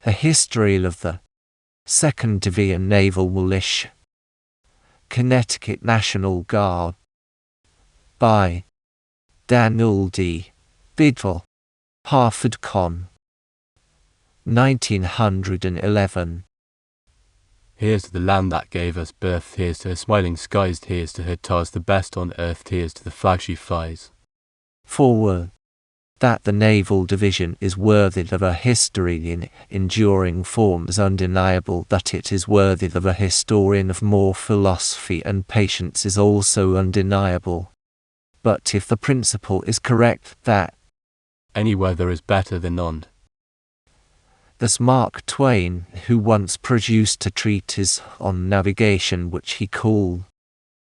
A History of the 2nd Division Naval Militia, Connecticut National Guard, by Daniel D. Bidwell, Hartford Con. 1911. Here's to the land that gave us birth, here's to her smiling skies, here's to her tars the best on earth, here's to the flag she flies. Forward. That the Naval Division is worthy of a history in enduring form is undeniable. That it is worthy of a historian of more philosophy and patience is also undeniable. But if the principle is correct that any weather is better than none, thus Mark Twain, who once produced a treatise on navigation which he called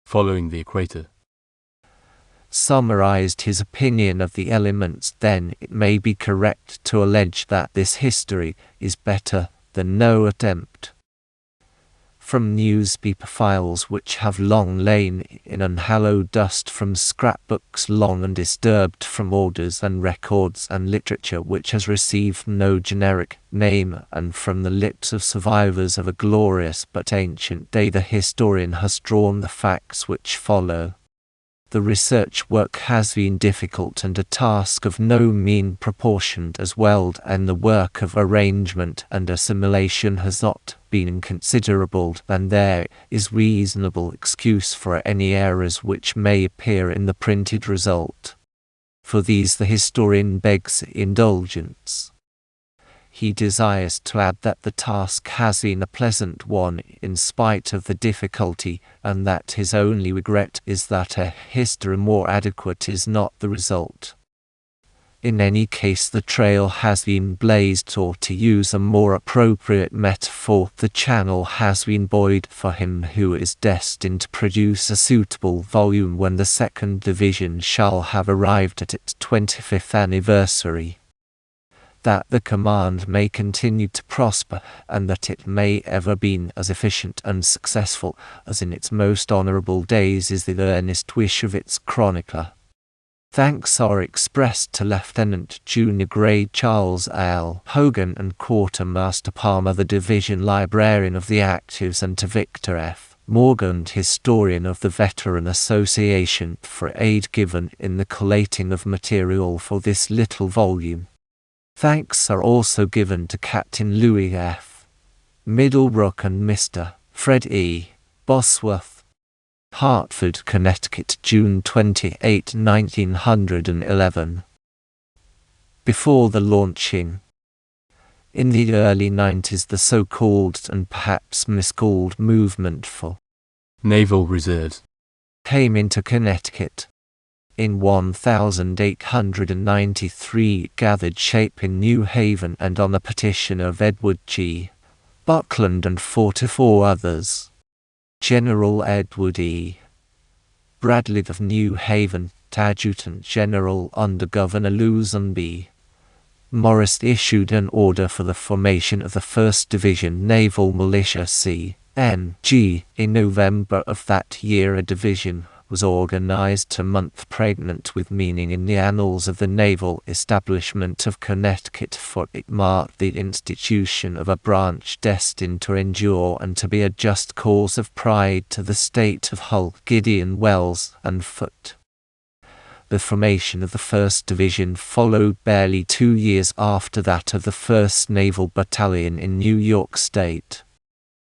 Following the Equator, summarized his opinion of the elements, then it may be correct to allege that this history is better than no attempt. From newspaper files which have long lain in unhallowed dust, from scrapbooks long undisturbed, from orders and records and literature which has received no generic name, and from the lips of survivors of a glorious but ancient day, the historian has drawn the facts which follow. The research work has been difficult and a task of no mean proportion as well, and the work of arrangement and assimilation has not been inconsiderable, and there is reasonable excuse for any errors which may appear in the printed result. For these the historian begs indulgence. He desires to add that the task has been a pleasant one in spite of the difficulty, and that his only regret is that a history more adequate is not the result. In any case, the trail has been blazed, or to use a more appropriate metaphor, the channel has been buoyed for him who is destined to produce a suitable volume when the 2nd Division shall have arrived at its 25th anniversary. That the command may continue to prosper, and that it may ever be as efficient and successful as in its most honorable days, is the earnest wish of its chronicler. Thanks are expressed to Lieutenant Junior Grade Charles L. Hogan and Quartermaster Palmer, the Division Librarian of the Actives, and to Victor F. Morgan, Historian of the Veteran Association, for aid given in the collating of material for this little volume. Thanks are also given to Captain Louis F. Middlebrook and Mr. Fred E. Bosworth. Hartford, Connecticut, June 28, 1911. Before the launching. In the early 90s, the so-called and perhaps miscalled movement for Naval Reserves came into Connecticut. In 1893 it gathered shape in New Haven, and on a petition of Edward G. Buckland and 44 others, General Edward E. Bradley of New Haven, Adjutant General under Governor Luzon B. Morris, issued an order for the formation of the 1st Division Naval Militia (CNG). In November of that year a division was organized, a month pregnant with meaning in the annals of the naval establishment of Connecticut, for it marked the institution of a branch destined to endure and to be a just cause of pride to the state of Hull, Gideon, Wells, and Foote. The formation of the 1st Division followed barely 2 years after that of the 1st Naval Battalion in New York State.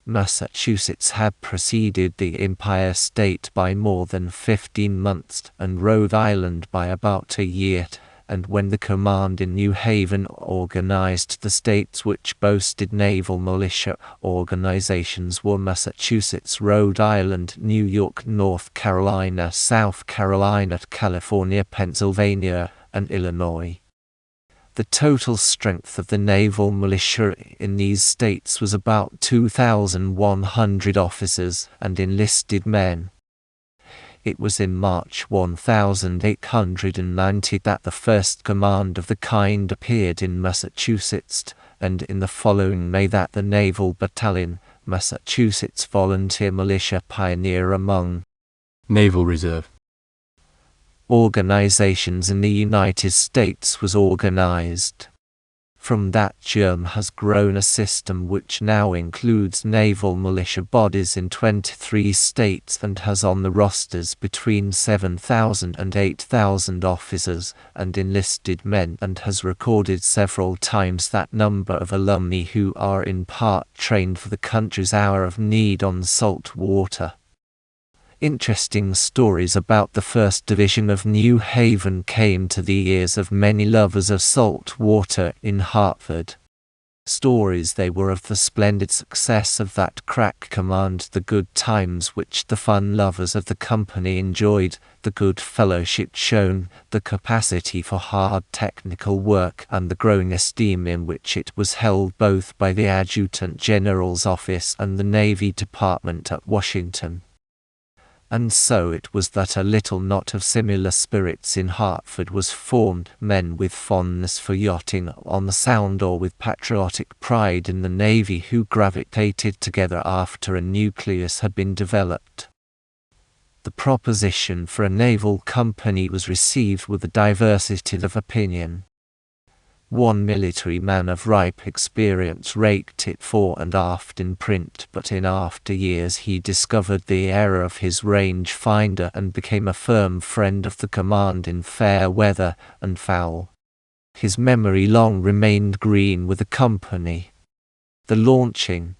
Massachusetts had preceded the Empire State by more than 15 months, and Rhode Island by about a year, and when the command in New Haven organized the states which boasted naval militia organizations were Massachusetts, Rhode Island, New York, North Carolina, South Carolina, California, Pennsylvania, and Illinois. The total strength of the naval militia in these states was about 2,100 officers and enlisted men. It was in March 1890 that the first command of the kind appeared in Massachusetts, and in the following May that the Naval Battalion, Massachusetts Volunteer Militia pioneer among Naval Reserve organizations in the United States was organized. From that germ has grown a system which now includes naval militia bodies in 23 states and has on the rosters between 7,000 and 8,000 officers and enlisted men, and has recorded several times that number of alumni who are in part trained for the country's hour of need on salt water. Interesting stories about the 1st Division of New Haven came to the ears of many lovers of salt water in Hartford. Stories they were of the splendid success of that crack command, the good times which the fun lovers of the company enjoyed, the good fellowship shown, the capacity for hard technical work, and the growing esteem in which it was held both by the Adjutant General's office and the Navy Department at Washington. And so it was that a little knot of similar spirits in Hartford was formed, men with fondness for yachting on the Sound or with patriotic pride in the Navy, who gravitated together after a nucleus had been developed. The proposition for a naval company was received with a diversity of opinion. One military man of ripe experience raked it fore and aft in print, but in after years he discovered the error of his range finder and became a firm friend of the command in fair weather and foul. His memory long remained green with the company. The launching.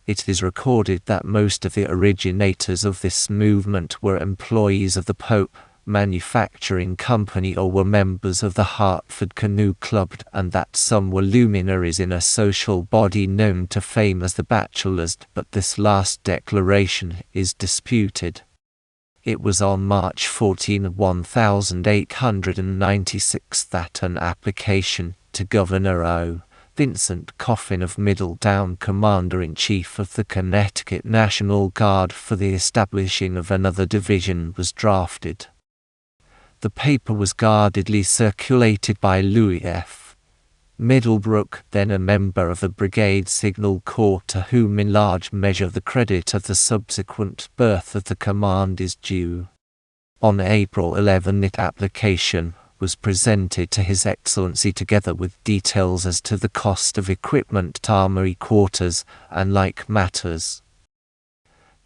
It is recorded that most of the originators of this movement were employees of the Pope Manufacturing Company or were members of the Hartford Canoe Club, and that some were luminaries in a social body known to fame as the Bachelors, but this last declaration is disputed. It was on March 14, 1896 that an application to Governor O. Vincent Coffin of Middletown, Commander-in-Chief of the Connecticut National Guard, for the establishing of another division was drafted. The paper was guardedly circulated by Louis F. Middlebrook, then a member of the Brigade Signal Corps, to whom in large measure the credit of the subsequent birth of the command is due. On April 11 its application was presented to His Excellency together with details as to the cost of equipment at armory quarters and like matters.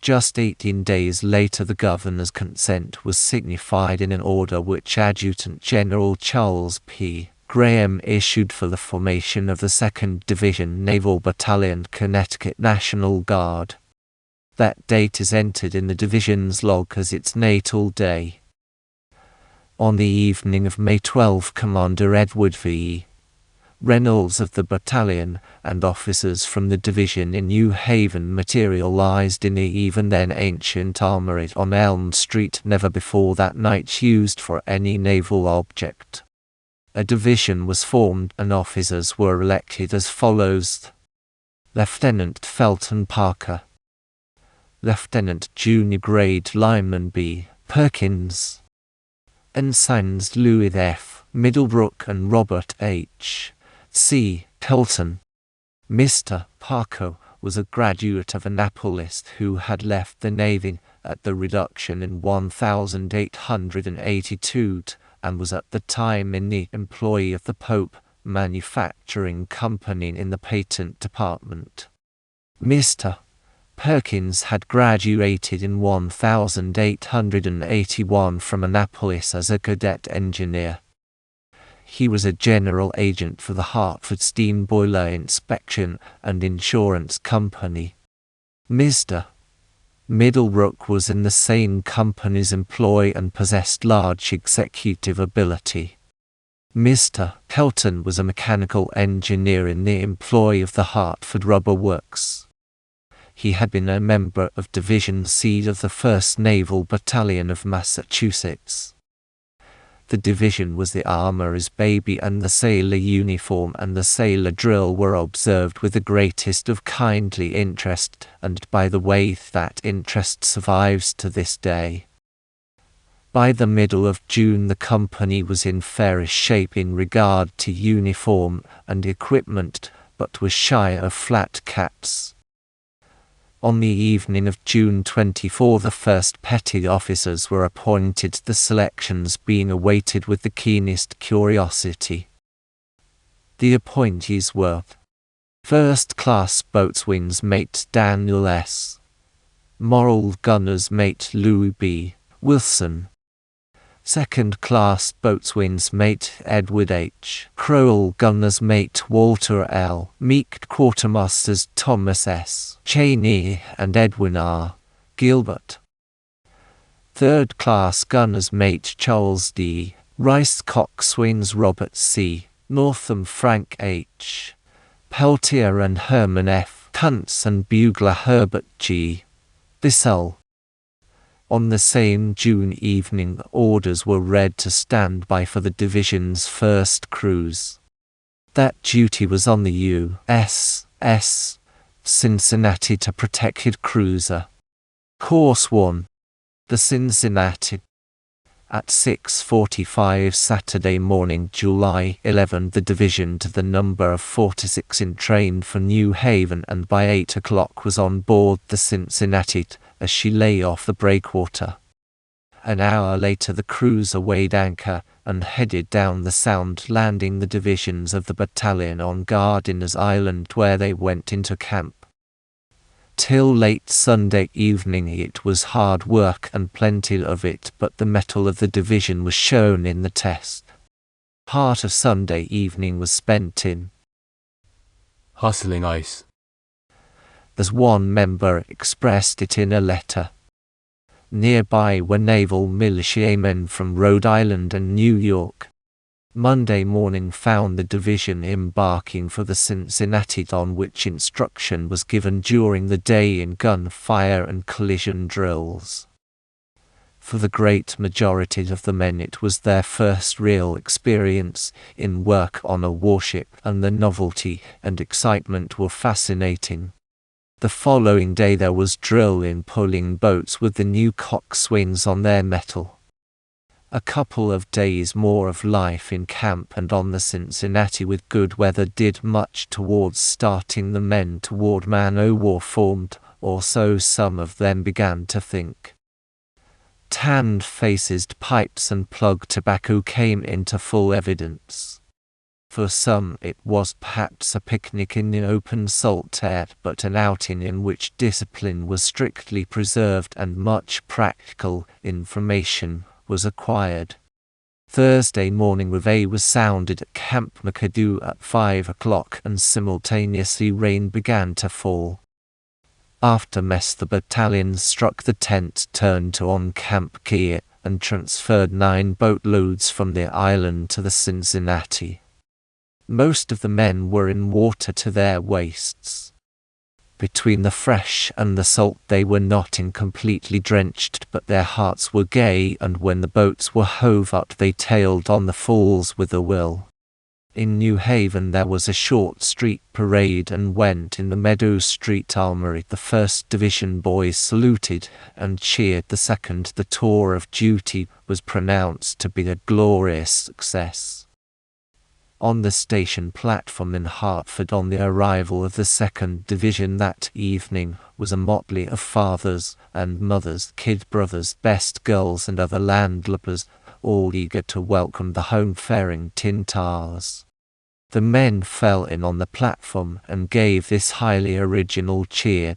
Just 18 days later the Governor's consent was signified in an order which Adjutant General Charles P. Graham issued for the formation of the 2nd Division Naval Battalion, Connecticut National Guard. That date is entered in the division's log as its natal day. On the evening of May 12, Commander Edward V. Reynolds of the battalion and officers from the division in New Haven materialized in the even then ancient armory on Elm Street, never before that night used for any naval object. A division was formed and officers were elected as follows: Lieutenant Felton Parker, Lieutenant Junior Grade Lyman B. Perkins, Ensigns Louis F. Middlebrook and Robert H. C. Hilton. Mr. Parker was a graduate of Annapolis who had left the Navy at the reduction in 1882 and was at the time in the employ of the Pope Manufacturing Company in the patent department. Mr. Perkins had graduated in 1881 from Annapolis as a cadet engineer. He was a general agent for the Hartford Steam Boiler Inspection and Insurance Company. Mr. Middlebrook was in the same company's employ and possessed large executive ability. Mr. Hilton was a mechanical engineer in the employ of the Hartford Rubber Works. He had been a member of Division C of the 1st Naval Battalion of Massachusetts. The division was the armorer's baby, and the sailor uniform and the sailor drill were observed with the greatest of kindly interest, and by the way that interest survives to this day. By the middle of June the company was in fairish shape in regard to uniform and equipment, but was shy of flat caps. On the evening of June 24 the first petty officers were appointed, the selections being awaited with the keenest curiosity. The appointees were First Class Boatswain's Mate Daniel S. Morrill, Gunner's Mate Louis B. Wilson, Second Class Boatswain's Mate Edward H. Crowell, Gunner's Mate Walter L. Meek, Quartermasters Thomas S. Cheney and Edwin R. Gilbert. Third Class Gunner's Mate Charles D. Rice, Coxswains Robert C. Northam, Frank H. Peltier and Herman F. Kuntz and Bugler Herbert G. Bissell. On the same June evening, orders were read to stand by for the division's first cruise. That duty was on the U.S.S. Cincinnati to protected cruiser. Course 1. The Cincinnati. At 6:45 Saturday morning, July 11, the division, to the number of 46, entrained for New Haven, and by 8 o'clock was on board the Cincinnati as she lay off the breakwater. An hour later the cruiser weighed anchor and headed down the Sound, landing the divisions of the battalion on Gardiner's Island, where they went into camp. Till late Sunday evening it was hard work and plenty of it, but the mettle of the division was shown in the test. Part of Sunday evening was spent in hustling ice. As one member expressed it in a letter. Nearby were naval militiamen from Rhode Island and New York. Monday morning found the division embarking for the Cincinnati, on which instruction was given during the day in gunfire and collision drills. For the great majority of the men it was their first real experience in work on a warship, and the novelty and excitement were fascinating. The following day there was drill in pulling boats with the new coxswains on their metal. A couple of days more of life in camp and on the Cincinnati with good weather did much towards starting the men toward man-o'-war formed, or so some of them began to think. Tanned faces, pipes and plug tobacco came into full evidence. For some it was perhaps a picnic in the open salt air, but an outing in which discipline was strictly preserved and much practical information was acquired. Thursday morning reveille was sounded at Camp McAdoo at 5 o'clock, and simultaneously rain began to fall. After mess the battalion struck the tent, turned to on Camp Key, and transferred 9 boatloads from the island to the Cincinnati. Most of the men were in water to their waists. Between the fresh and the salt they were not incompletely drenched, but their hearts were gay, and when the boats were hove up they tailed on the falls with a will. In New Haven there was a short street parade, and went in the Meadow Street Armory. The 1st Division boys saluted and cheered the 2nd. The tour of duty was pronounced to be a glorious success. On the station platform in Hartford on the arrival of the 2nd Division that evening was a motley of fathers and mothers, kid brothers, best girls and other landlubbers, all eager to welcome the home-faring tin tars. The men fell in on the platform and gave this highly original cheer.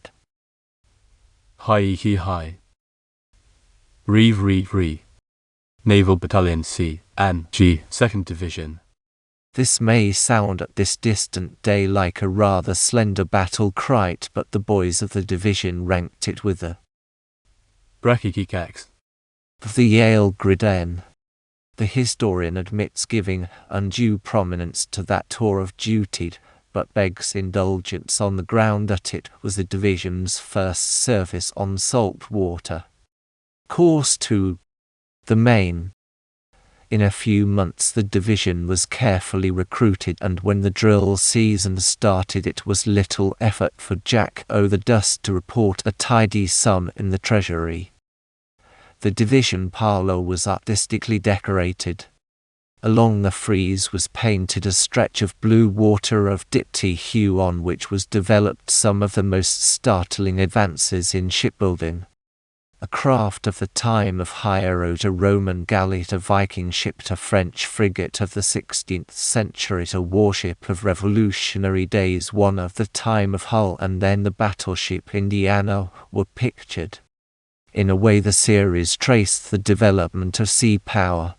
Hi. Re. Naval Battalion C and G, 2nd Division. This may sound at this distant day like a rather slender battle cry, but the boys of the division ranked it with the Brekikikex of the Yale Gridiron. The historian admits giving undue prominence to that tour of duty, but begs indulgence on the ground that it was the division's first service on salt water. Course 2. The Main. In a few months the division was carefully recruited, and when the drill season started it was little effort for Jack O'Thedust to report a tidy sum in the treasury. The division parlour was artistically decorated. Along the frieze was painted a stretch of blue water of dipty hue on which was developed some of the most startling advances in shipbuilding. a craft of the time of hired a Roman galleot, a Viking ship, a French frigate of the 16th century, a warship of Revolutionary days, one of the time of Hull, and then the battleship Indiana were pictured. In a way, the series traced the development of sea power.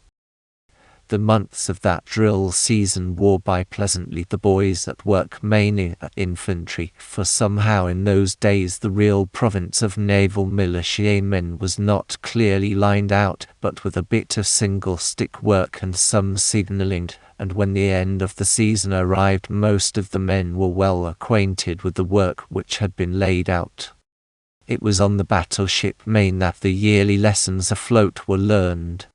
The months of that drill season wore by pleasantly, the boys at work mainly at infantry, for somehow in those days the real province of naval militia men was not clearly lined out, but with a bit of single stick work and some signalling, and when the end of the season arrived most of the men were well acquainted with the work which had been laid out. It was on the battleship Maine that the yearly lessons afloat were learned.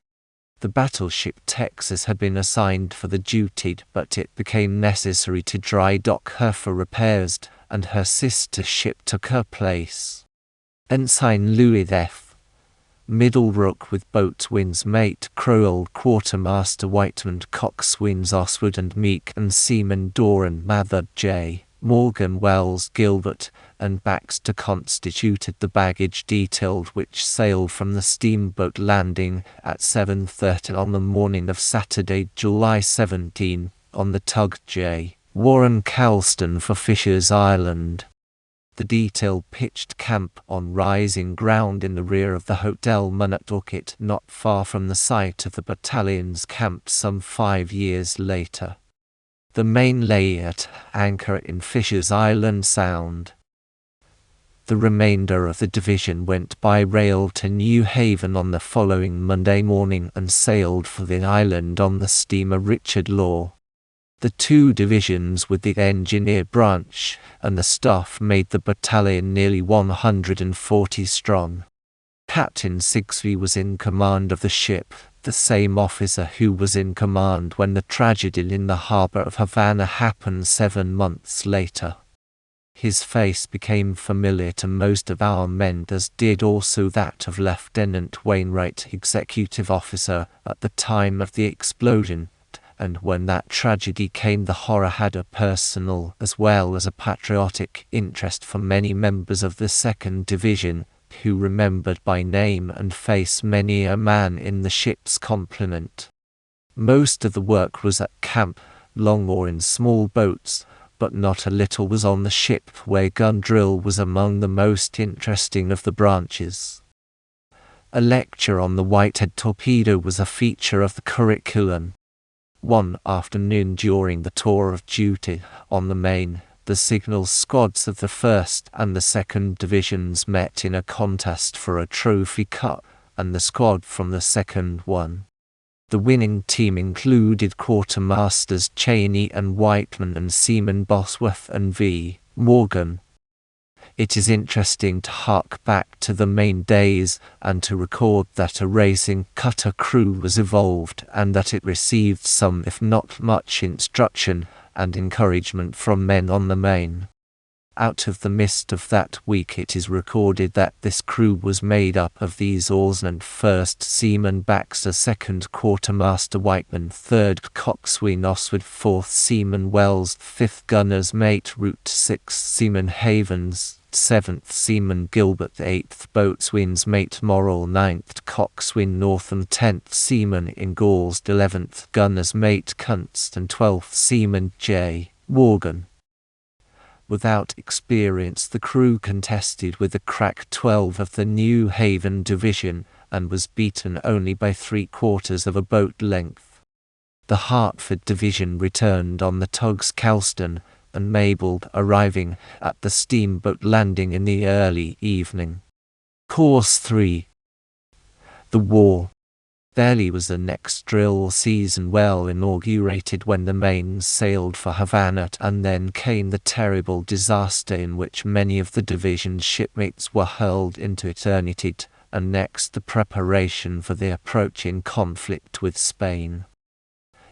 The battleship Texas had been assigned for the duty, but it became necessary to dry dock her for repairs, and her sister ship took her place. Ensign Louis F. Middlebrook with boatswain's mate Crowell, quartermaster Whiteman, coxswains Oswald and Meek, and seaman Doran Mather J. Morgan, Wells, Gilbert, and Baxter constituted the baggage detail which sailed from the steamboat landing at 7:30 on the morning of Saturday, July 17, on the tug J. Warren Calston for Fisher's Island. The detail pitched camp on rising ground in the rear of the Hotel Montucket, not far from the site of the battalion's camp some 5 years later. The Maine lay at anchor in Fisher's Island Sound. The remainder of the division went by rail to New Haven on the following Monday morning and sailed for the island on the steamer Richard Law. The 2 divisions with the engineer branch and the staff made the battalion nearly 140 strong. Captain Sigsbee was in command of the ship, the same officer who was in command when the tragedy in the harbor of Havana happened 7 months later. His face became familiar to most of our men, as did also that of Lieutenant Wainwright, executive officer, at the time of the explosion, and when that tragedy came the horror had a personal as well as a patriotic interest for many members of the 2nd Division, who remembered by name and face many a man in the ship's complement. Most of the work was at camp, long or in small boats, but not a little was on the ship, where gun drill was among the most interesting of the branches. A lecture on the Whitehead torpedo was a feature of the curriculum. One afternoon during the tour of duty on the Maine, the signal squads of the 1st and the 2nd Divisions met in a contest for a trophy cup, and the squad from the 2nd won. The winning team included Quartermasters Cheney and Whiteman and Seaman Bosworth and V. Morgan. It is interesting to hark back to the Maine days and to record that a racing cutter crew was evolved and that it received some, if not much, instruction and encouragement from men on the Maine. Out of the mist of that week it is recorded that this crew was made up of these oarsmen: 1st Seaman Baxter, 2nd Quartermaster Whiteman, 3rd Coxswain Oswald, 4th Seaman Wells, 5th Gunner's Mate Root, 6th Seaman Havens, 7th Seaman Gilbert, 8th Boatswain's Mate Morrill, 9th Coxswain Northam, 10th Seaman Ingalls, 11th Gunner's Mate Kunst, and 12th Seaman J. Morgan. Without experience, the crew contested with the crack 12 of the New Haven Division and was beaten only by 3/4 of a boat length. The Hartford Division returned on the tugs Calston and Mabel, arriving at the steamboat landing in the early evening. Course 3. The war. Barely was the next drill season well inaugurated when the Maine sailed for Havana, and then came the terrible disaster in which many of the division's shipmates were hurled into eternity, and next the preparation for the approaching conflict with Spain.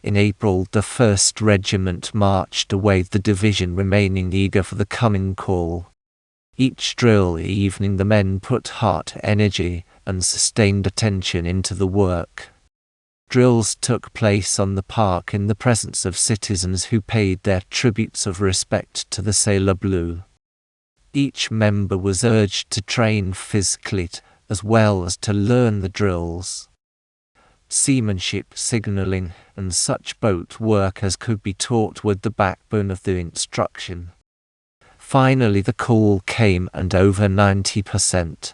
In April the 1st Regiment marched away, the division remaining eager for the coming call. Each drill evening the men put heart, energy, and sustained attention into the work. Drills took place on the park in the presence of citizens who paid their tributes of respect to the sailor blue. Each member was urged to train physically as well as to learn the drills, seamanship, signaling, and such boat work as could be taught were the backbone of the instruction. Finally the call came, and over 90%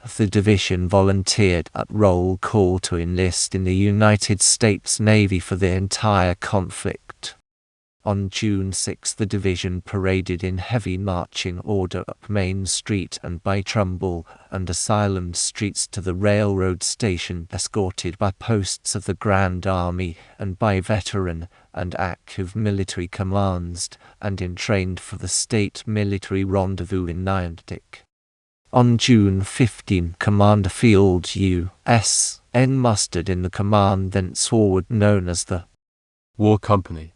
of the division volunteered at roll call to enlist in the United States Navy for the entire conflict. On June 6 the division paraded in heavy marching order up Main Street and by Trumbull and Asylum Streets to the railroad station, escorted by posts of the Grand Army and by veteran and active military commands, and entrained for the state military rendezvous in Niantic. On June 15, Commander Field U.S. N. mustered in the command thenceforward known as the War Company.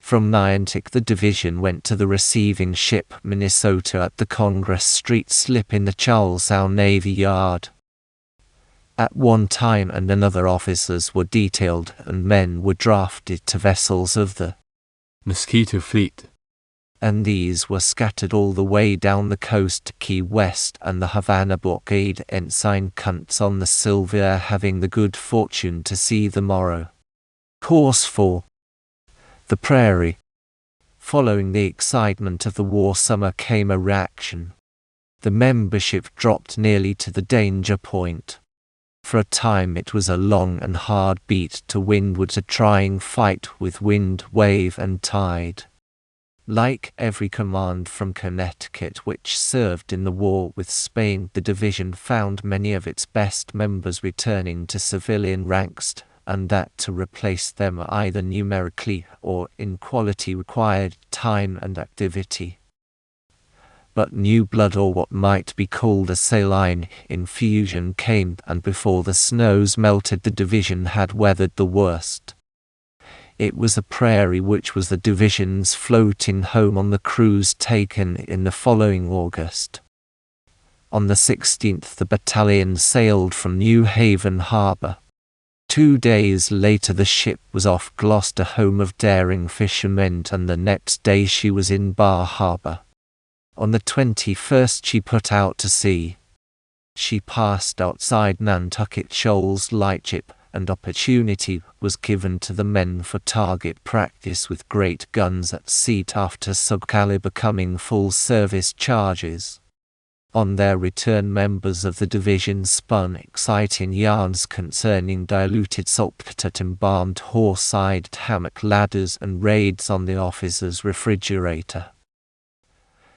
From Niantic the division went to the receiving ship Minnesota at the Congress Street slip in the Charlestown Navy Yard. At one time and another officers were detailed and men were drafted to vessels of the Mosquito Fleet, and these were scattered all the way down the coast to Key West and the Havana blockade. Ensign Kuntz on the Sylvia having the good fortune to see the morrow course for the Prairie. Following the excitement of the war summer came a reaction. The membership dropped nearly to the danger point. For a time it was a long and hard beat to windward, a trying fight with wind, wave and tide. Like every command from Connecticut which served in the war with Spain, the division found many of its best members returning to civilian ranks, and that to replace them either numerically or in quality required time and activity. But new blood, or what might be called a saline infusion, came, and before the snows melted the division had weathered the worst. It was the Prairie which was the division's floating home on the cruise taken in the following August. On the 16th the battalion sailed from New Haven Harbor. 2 days later the ship was off Gloucester, home of daring fishermen, and the next day she was in Bar Harbor. On the 21st she put out to sea. She passed outside Nantucket Shoals lightship, and opportunity was given to the men for target practice with great guns at sea after subcaliber coming full service charges. On their return members of the division spun exciting yarns concerning diluted saltpeter, embalmed horse-hide hammock ladders and raids on the officer's refrigerator.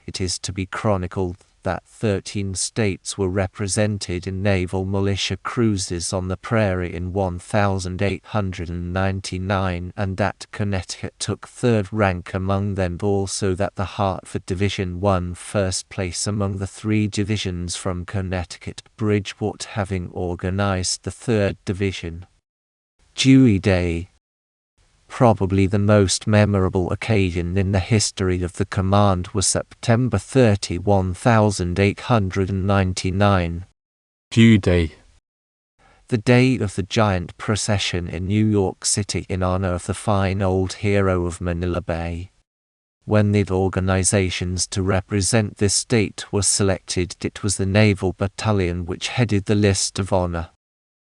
It is to be chronicled that 13 states were represented in naval militia cruises on the Prairie in 1899, and that Connecticut took third rank among them, also that the Hartford Division won first place among the 3 divisions from Connecticut, Bridgeport having organized the 3rd Division. Dewey Day. Probably the most memorable occasion in the history of the command was September 30, 1899. Dewey Day. The day of the giant procession in New York City in honor of the fine old hero of Manila Bay. When the organizations to represent this state were selected, it was the Naval Battalion which headed the list of honor.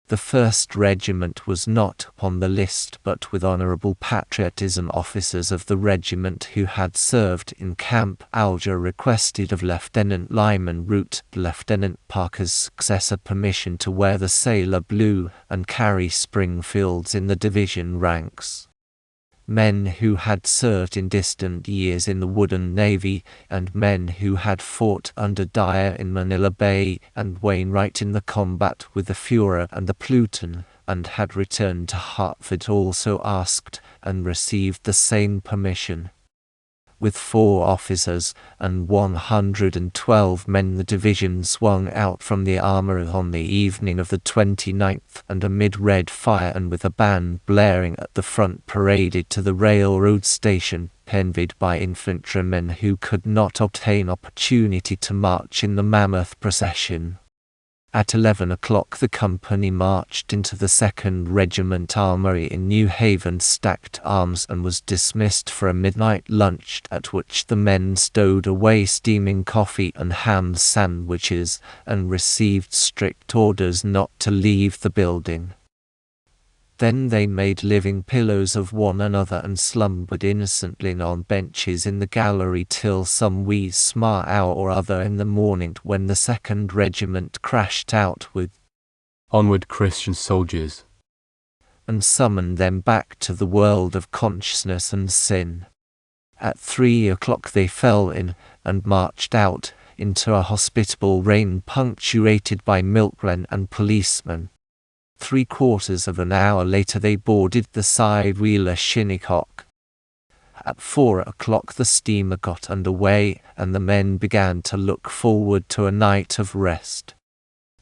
The 1st Regiment was not on the list, but with honorable patriotism officers of the regiment who had served in Camp Alger requested of Lieutenant Lyman Root, Lieutenant Parker's successor, permission to wear the sailor blue and carry Springfields in the division ranks. Men who had served in distant years in the Wooden Navy, and men who had fought under Dyer in Manila Bay and Wainwright in the combat with the Führer and the Pluton, and had returned to Hartford, also asked and received the same permission. With 4 officers and 112 men the division swung out from the armory on the evening of the 29th, and amid red fire and with a band blaring at the front paraded to the railroad station, envied by infantrymen who could not obtain opportunity to march in the mammoth procession. At 11 o'clock the company marched into the 2nd Regiment Armory in New Haven, stacked arms, and was dismissed for a midnight lunch, at which the men stowed away steaming coffee and ham sandwiches, and received strict orders not to leave the building. Then they made living pillows of one another and slumbered innocently on benches in the gallery till some wee smart hour or other in the morning, when the 2nd Regiment crashed out with "Onward, Christian soldiers," and summoned them back to the world of consciousness and sin. At 3 o'clock they fell in, and marched out, into a hospitable rain punctuated by milkmen and policemen. 3/4 of an hour later they boarded the side-wheeler Shinnecock. At 4 o'clock the steamer got under way, and the men began to look forward to a night of rest.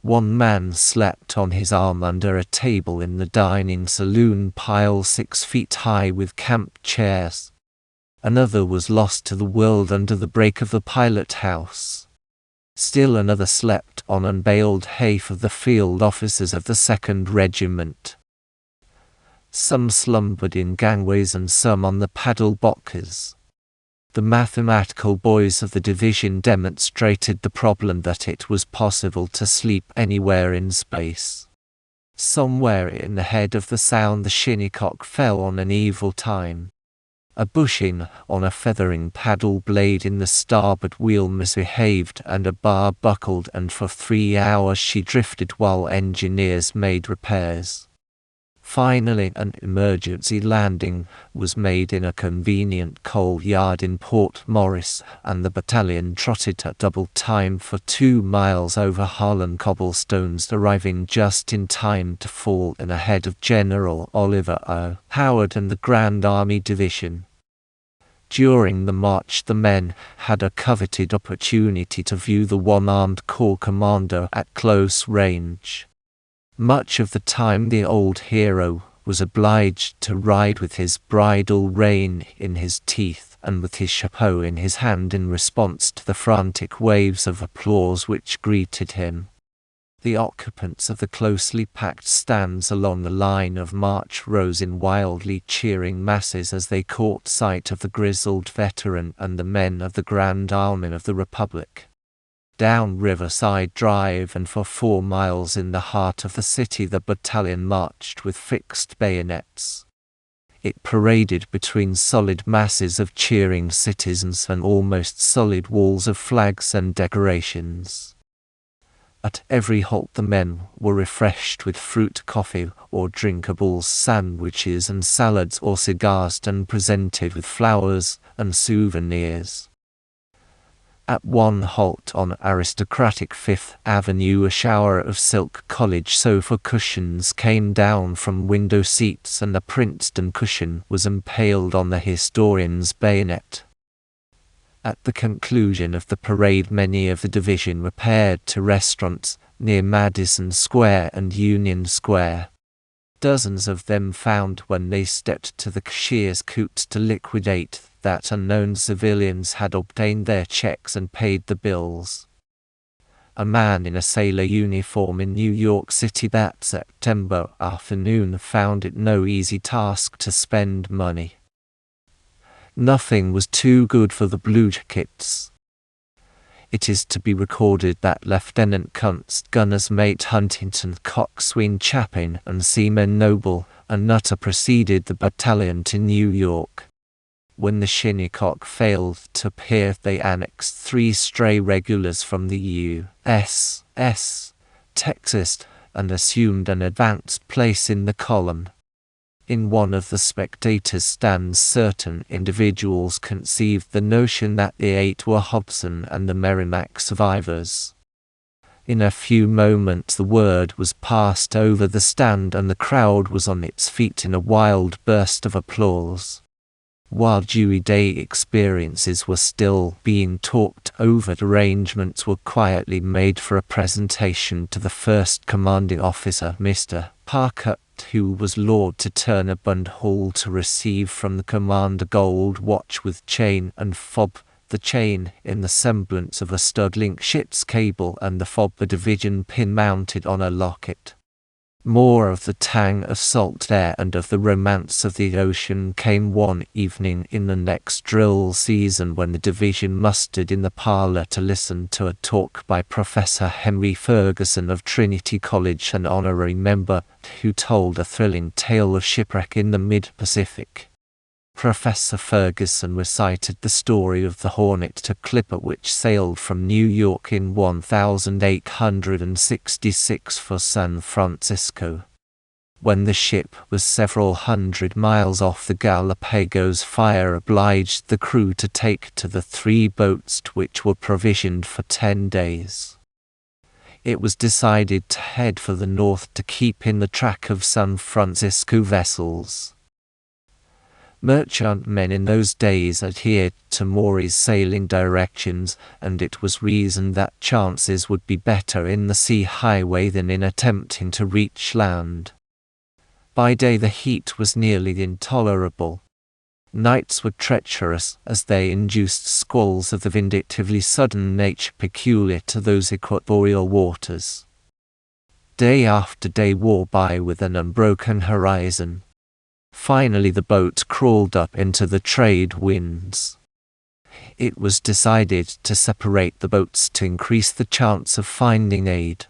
One man slept on his arm under a table in the dining saloon pile 6 feet high with camp chairs. Another was lost to the world under the break of the pilot house. Still another slept on unbaled hay for the field officers of the 2nd Regiment. Some slumbered in gangways and some on the paddle boxes. The mathematical boys of the division demonstrated the problem that it was possible to sleep anywhere in space. Somewhere in the head of the sound the Shinnecock fell on an evil time. A bushing on a feathering paddle blade in the starboard wheel misbehaved and a bar buckled, and for 3 hours she drifted while engineers made repairs. Finally an emergency landing was made in a convenient coal yard in Port Morris, and the battalion trotted at double time for 2 miles over Harlan cobblestones, arriving just in time to fall in ahead of General Oliver O. Howard and the Grand Army Division. During the march the men had a coveted opportunity to view the one-armed corps commander at close range. Much of the time the old hero was obliged to ride with his bridle rein in his teeth and with his chapeau in his hand in response to the frantic waves of applause which greeted him. The occupants of the closely packed stands along the line of march rose in wildly cheering masses as they caught sight of the grizzled veteran and the men of the Grand Army of the Republic. Down Riverside Drive and for 4 miles in the heart of the city the battalion marched with fixed bayonets. It paraded between solid masses of cheering citizens and almost solid walls of flags and decorations. At every halt the men were refreshed with fruit coffee or drinkables, sandwiches and salads or cigars, and presented with flowers and souvenirs. At one halt on aristocratic 5th Avenue a shower of silk college sofa cushions came down from window seats, and a Princeton cushion was impaled on the historian's bayonet. At the conclusion of the parade many of the division repaired to restaurants near Madison Square and Union Square. Dozens of them found when they stepped to the cashier's coot to liquidate that unknown civilians had obtained their checks and paid the bills. A man in a sailor uniform in New York City that September afternoon found it no easy task to spend money. Nothing was too good for the Blue Jackets. It is to be recorded that Lieutenant Kunst, Gunners Mate Huntington, Coxswain Chapin, and Seaman Noble and Nutter preceded the battalion to New York. When the Shinnecock failed to appear, they annexed 3 stray regulars from the U.S.S. Texas and assumed an advanced place in the column. In one of the spectators' stands certain individuals conceived the notion that the 8 were Hobson and the Merrimack survivors. In a few moments the word was passed over the stand and the crowd was on its feet in a wild burst of applause. While Dewey Day experiences were still being talked over, arrangements were quietly made for a presentation to the first commanding officer, Mr. Parker, who was lured to Turner Bund Hall to receive from the commander gold watch with chain and fob, the chain in the semblance of a stud-link ship's cable and the fob a division pin mounted on a locket. More of the tang of salt air and of the romance of the ocean came one evening in the next drill season when the division mustered in the parlour to listen to a talk by Professor Henry Ferguson of Trinity College, an honorary member, who told a thrilling tale of shipwreck in the mid-Pacific. Professor Ferguson recited the story of the Hornet, a clipper which sailed from New York in 1866 for San Francisco. When the ship was several hundred miles off the Galapagos, fire obliged the crew to take to the 3 boats which were provisioned for 10 days. It was decided to head for the north to keep in the track of San Francisco vessels. Merchantmen in those days adhered to Maury's sailing directions, and it was reasoned that chances would be better in the sea highway than in attempting to reach land. By day the heat was nearly intolerable. Nights were treacherous, as they induced squalls of the vindictively sudden nature peculiar to those equatorial waters. Day after day wore by with an unbroken horizon. Finally the boat crawled up into the trade winds. It was decided to separate the boats to increase the chance of finding aid.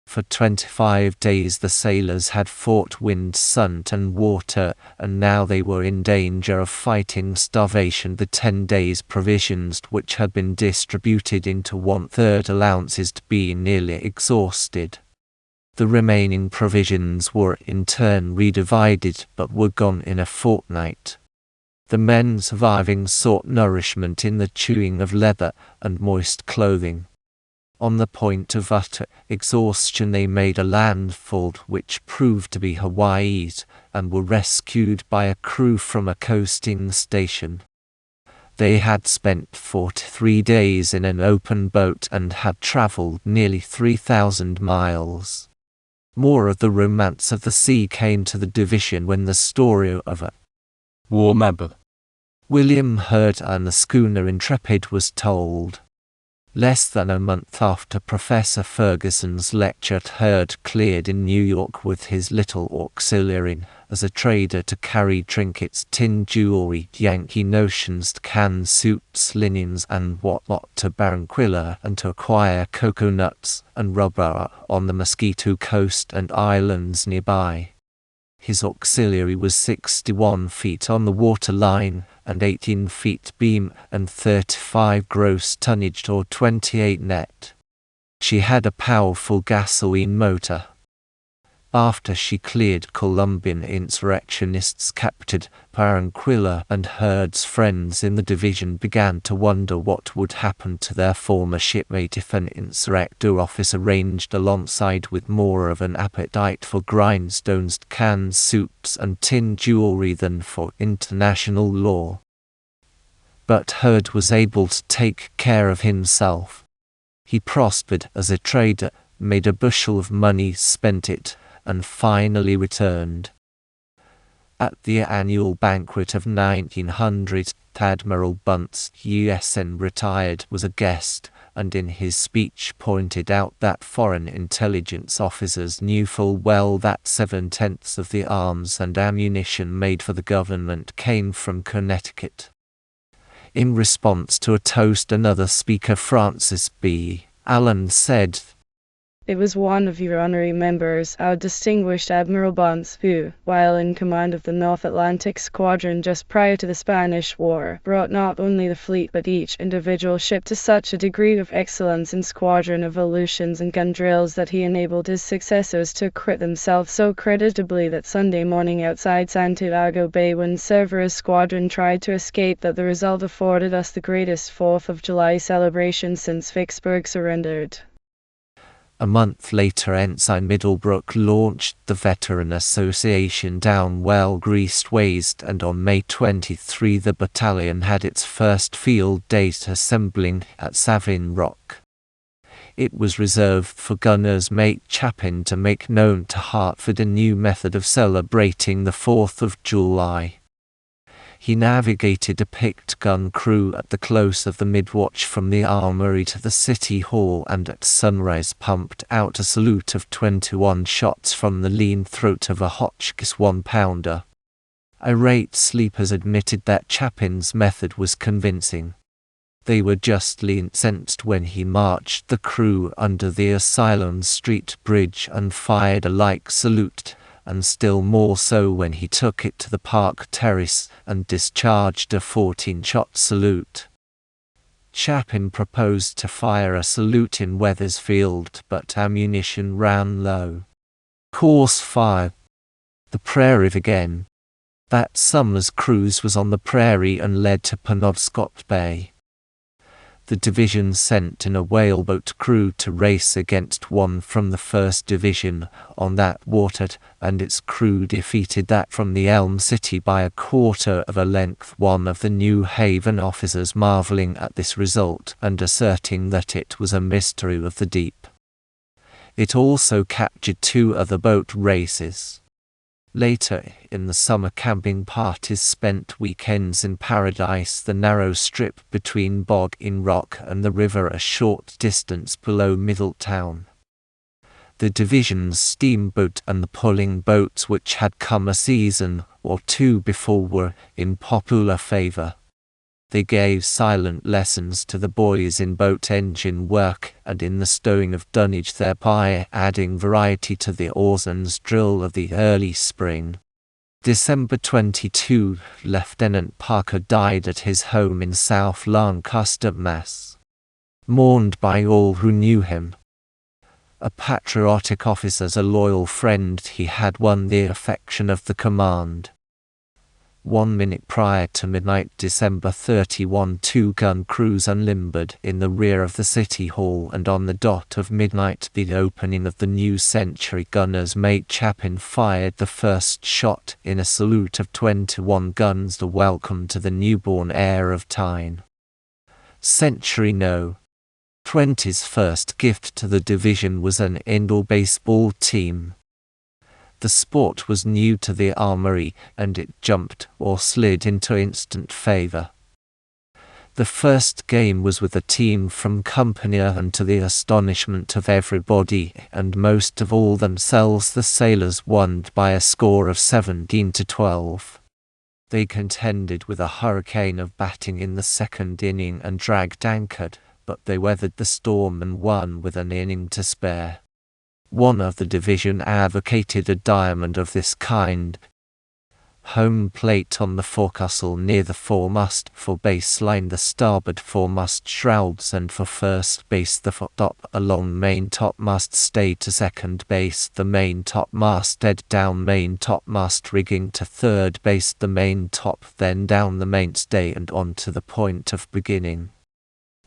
For 25 days the sailors had fought wind, sun and water, and now they were in danger of fighting starvation. The 10 days' provisions which had been distributed into 1/3 allowances to be nearly exhausted. The remaining provisions were in turn redivided, but were gone in a fortnight. The men surviving sought nourishment in the chewing of leather and moist clothing. On the point of utter exhaustion they made a landfall which proved to be Hawaii, and were rescued by a crew from a coasting station. They had spent 43 days in an open boat and had travelled nearly 3,000 miles. More of the romance of the sea came to the division when the story of a war member, William Hurd, and the schooner Intrepid was told. Less than a month after Professor Ferguson's lecture, Hurd cleared in New York with his little auxiliary as a trader to carry trinkets, tin jewelry, Yankee notions, canned soups, linens and whatnot to Barranquilla, and to acquire coconuts and rubber on the Mosquito Coast and islands nearby. His auxiliary was 61 feet on the water line, and 18 feet beam, and 35 gross tonnage or 28 net. She had a powerful gasoline motor. After she cleared, Colombian insurrectionists captured Barranquilla, and Hurd's friends in the division began to wonder what would happen to their former shipmate if an insurrector officer ranged alongside with more of an appetite for grindstones, canned soups and tin jewelry than for international law. But Hurd was able to take care of himself. He prospered as a trader, made a bushel of money, spent it, and finally returned. At the annual banquet of 1900, Admiral Bunce, USN retired, was a guest, and in his speech pointed out that foreign intelligence officers knew full well that 7/10 of the arms and ammunition made for the government came from Connecticut. In response to a toast, another speaker, Francis B. Allen, said, "It was one of your honorary members, our distinguished Admiral Bunce, who, while in command of the North Atlantic Squadron just prior to the Spanish War, brought not only the fleet but each individual ship to such a degree of excellence in squadron evolutions and gun drills that he enabled his successors to acquit themselves so creditably that Sunday morning outside Santiago Bay, when Cervera's squadron tried to escape, that the result afforded us the greatest 4th of July celebration since Vicksburg surrendered." A month later, Ensign Middlebrook launched the Veteran Association down well-greased ways, and on May 23 the battalion had its first field day assembling at Savin Rock. It was reserved for Gunner's Mate Chapin to make known to Hartford a new method of celebrating the 4th of July. he navigated a picked gun crew at the close of the midwatch from the armory to the city hall, and at sunrise pumped out a salute of 21 shots from the lean throat of a Hotchkiss 1-pounder. Irate sleepers admitted that Chapin's method was convincing. They were justly incensed when he marched the crew under the Asylum Street Bridge and fired a like salute, and still more so when he took it to the Park Terrace and discharged a 14-shot salute. Chapin proposed to fire a salute in Wethersfield, but ammunition ran low. Course fire. The Prairie again. That summer's cruise was on the Prairie and led to Penobscot Bay. The division sent in a whaleboat crew to race against one from the 1st Division on that water, and its crew defeated that from the Elm City by a quarter of a length, one of the New Haven officers marveling at this result and asserting that it was a mystery of the deep. It also captured 2 other boat races. Later in the summer, camping parties spent weekends in Paradise, the narrow strip between Bog in Rock and the river a short distance below Middletown. The division's steamboat and the pulling boats which had come a season or 2 before were in popular favor. They gave silent lessons to the boys in boat engine work and in the stowing of dunnage, thereby adding variety to the oarsmen's drill of the early spring. December 22, Lieutenant Parker died at his home in South Lancaster, Mass. Mourned by all who knew him. A patriotic officer, a loyal friend, he had won the affection of the command. 1 minute prior to midnight, December 31, 2-gun crews unlimbered in the rear of the City Hall, and on the dot of midnight, the opening of the new century, gunner's mate Chapin fired the first shot in a salute of 21 guns, the welcome to the newborn heir of Tyne. Century No. 20's first gift to the division was an indoor baseball team. The sport was new to the armory, and it jumped or slid into instant favor. The first game was with a team from Company, and to the astonishment of everybody, and most of all themselves, the sailors won by a score of 17-12. They contended with a hurricane of batting in the 2nd inning and dragged anchored, but they weathered the storm and won with an inning to spare. One of the division advocated a diamond of this kind. Home plate on the forecastle near the foremast, for baseline the starboard foremast shrouds, and for first base the foretop along main topmast stay to second base, the main topmasthead down main topmast rigging to third base, the main top, then down the mainstay and on to the point of beginning.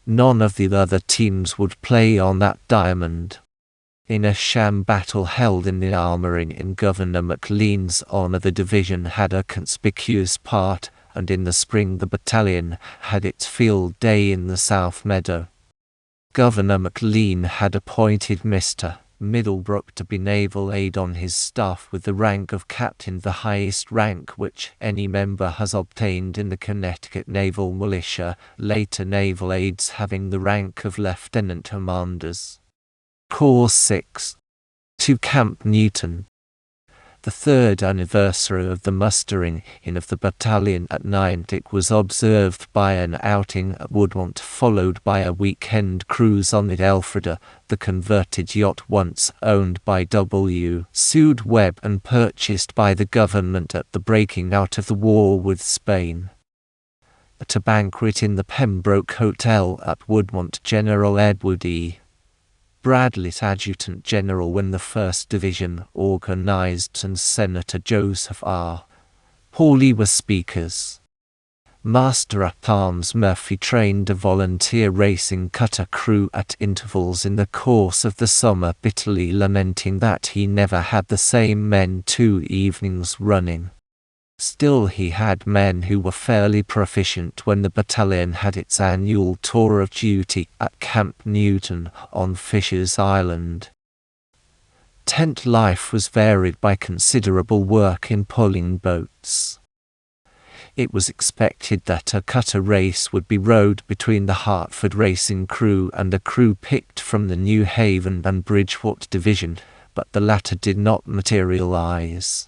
None of the other teams would play on that diamond. In a sham battle held in the armory in Governor McLean's honor, the division had a conspicuous part, and in the spring the battalion had its field day in the South Meadow. Governor McLean had appointed Mr. Middlebrook to be naval aide on his staff, with the rank of captain, the highest rank which any member has obtained in the Connecticut Naval Militia, later naval aides having the rank of lieutenant commanders. Course 6. To Camp Newton. The 3rd anniversary of the mustering in of the battalion at Niantic was observed by an outing at Woodmont, followed by a weekend cruise on the Elfrida, the converted yacht once owned by W. Seward Webb and purchased by the government at the breaking out of the war with Spain. At a banquet in the Pembroke Hotel at Woodmont, General Edward E. Bradley, Adjutant General when the 1st Division organized, and Senator Joseph R. Hawley were speakers. Master-at-Arms Murphy trained a volunteer racing cutter crew at intervals in the course of the summer, bitterly lamenting that he never had the same men 2 evenings running. Still, he had men who were fairly proficient when the battalion had its annual tour of duty at Camp Newton on Fisher's Island. Tent life was varied by considerable work in pulling boats. It was expected that a cutter race would be rowed between the Hartford racing crew and a crew picked from the New Haven and Bridgeport division, but the latter did not materialize.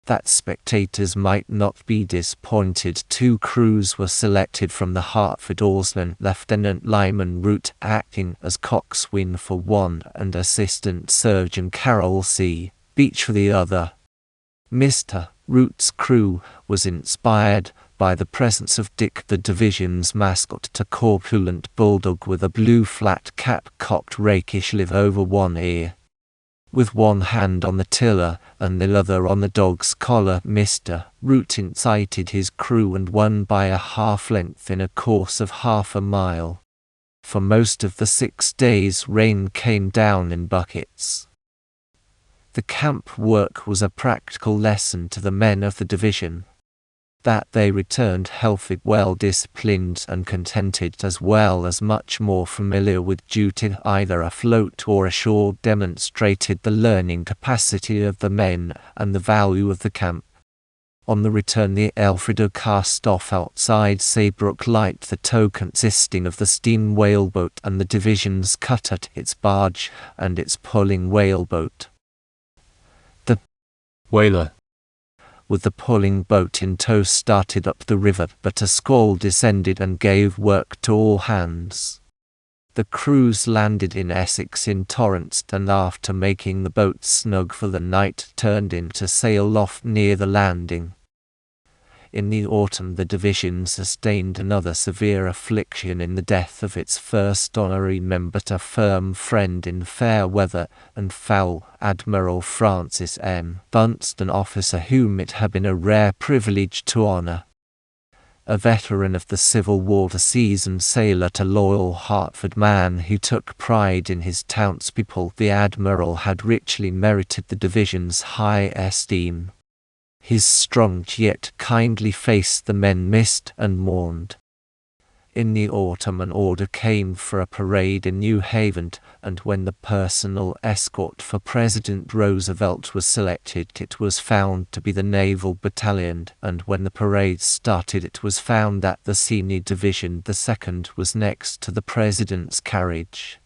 That spectators might not be disappointed, 2 crews were selected from the Hartford oarsman Lieutenant Lyman Root acting as coxswain for one and Assistant Surgeon Carroll C. Beach for the other. Mr. Root's crew was inspired by the presence of Dick, the division's mascot, a corpulent bulldog with a blue flat cap cocked rakishly over one ear. With one hand on the tiller and the other on the dog's collar, Mr. Root incited his crew and won by a half length in a course of half a mile. For most of the 6 days rain came down in buckets. The camp work was a practical lesson to the men of the division. That they returned healthy, well-disciplined and contented, as well as much more familiar with duty either afloat or ashore, demonstrated the learning capacity of the men and the value of the camp. On the return, the Elfrida cast off outside Saybrook Light, the tow consisting of the steam whaleboat and the division's cutter, its barge, and its pulling whaleboat. The whaler, with the pulling boat in tow, started up the river, but a squall descended and gave work to all hands. The crews landed in Essex in torrents, and after making the boat snug for the night, turned in to sail off near the landing. In the autumn the division sustained another severe affliction in the death of its first honorary member, a firm friend in fair weather and foul, Admiral Francis M. Bunce, an officer whom it had been a rare privilege to honor. A veteran of the Civil War, a seasoned sailor, a loyal Hartford man who took pride in his townspeople, the Admiral had richly merited the division's high esteem. His strong yet kindly face the men missed and mourned. In the autumn an order came for a parade in New Haven, and when the personal escort for President Roosevelt was selected, it was found to be the Naval Battalion, and when the parade started it was found that the senior division, the 2nd, was next to the President's carriage.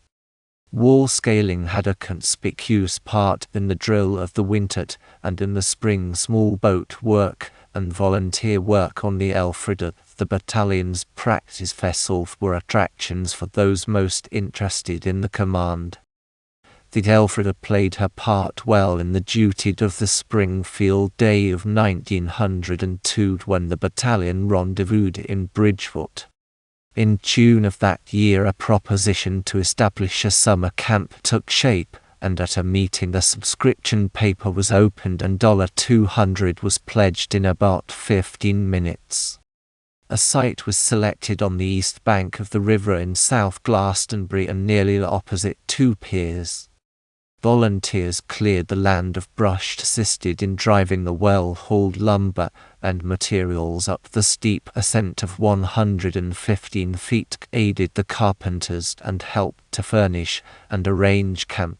Wall scaling had a conspicuous part in the drill of the winter, and in the spring small boat work and volunteer work on the Elfrida, the battalion's practice vessels, were attractions for those most interested in the command. The Elfrida played her part well in the duty of the Springfield Day of 1902, when the battalion rendezvoused in Bridgeport. In June of that year a proposition to establish a summer camp took shape, and at a meeting the subscription paper was opened and $200 was pledged in about 15 minutes. A site was selected on the east bank of the river in South Glastonbury and nearly opposite 2 piers. Volunteers cleared the land of brush, assisted in driving the well-hauled lumber and materials up the steep ascent of 115 feet, aided the carpenters and helped to furnish and arrange camp.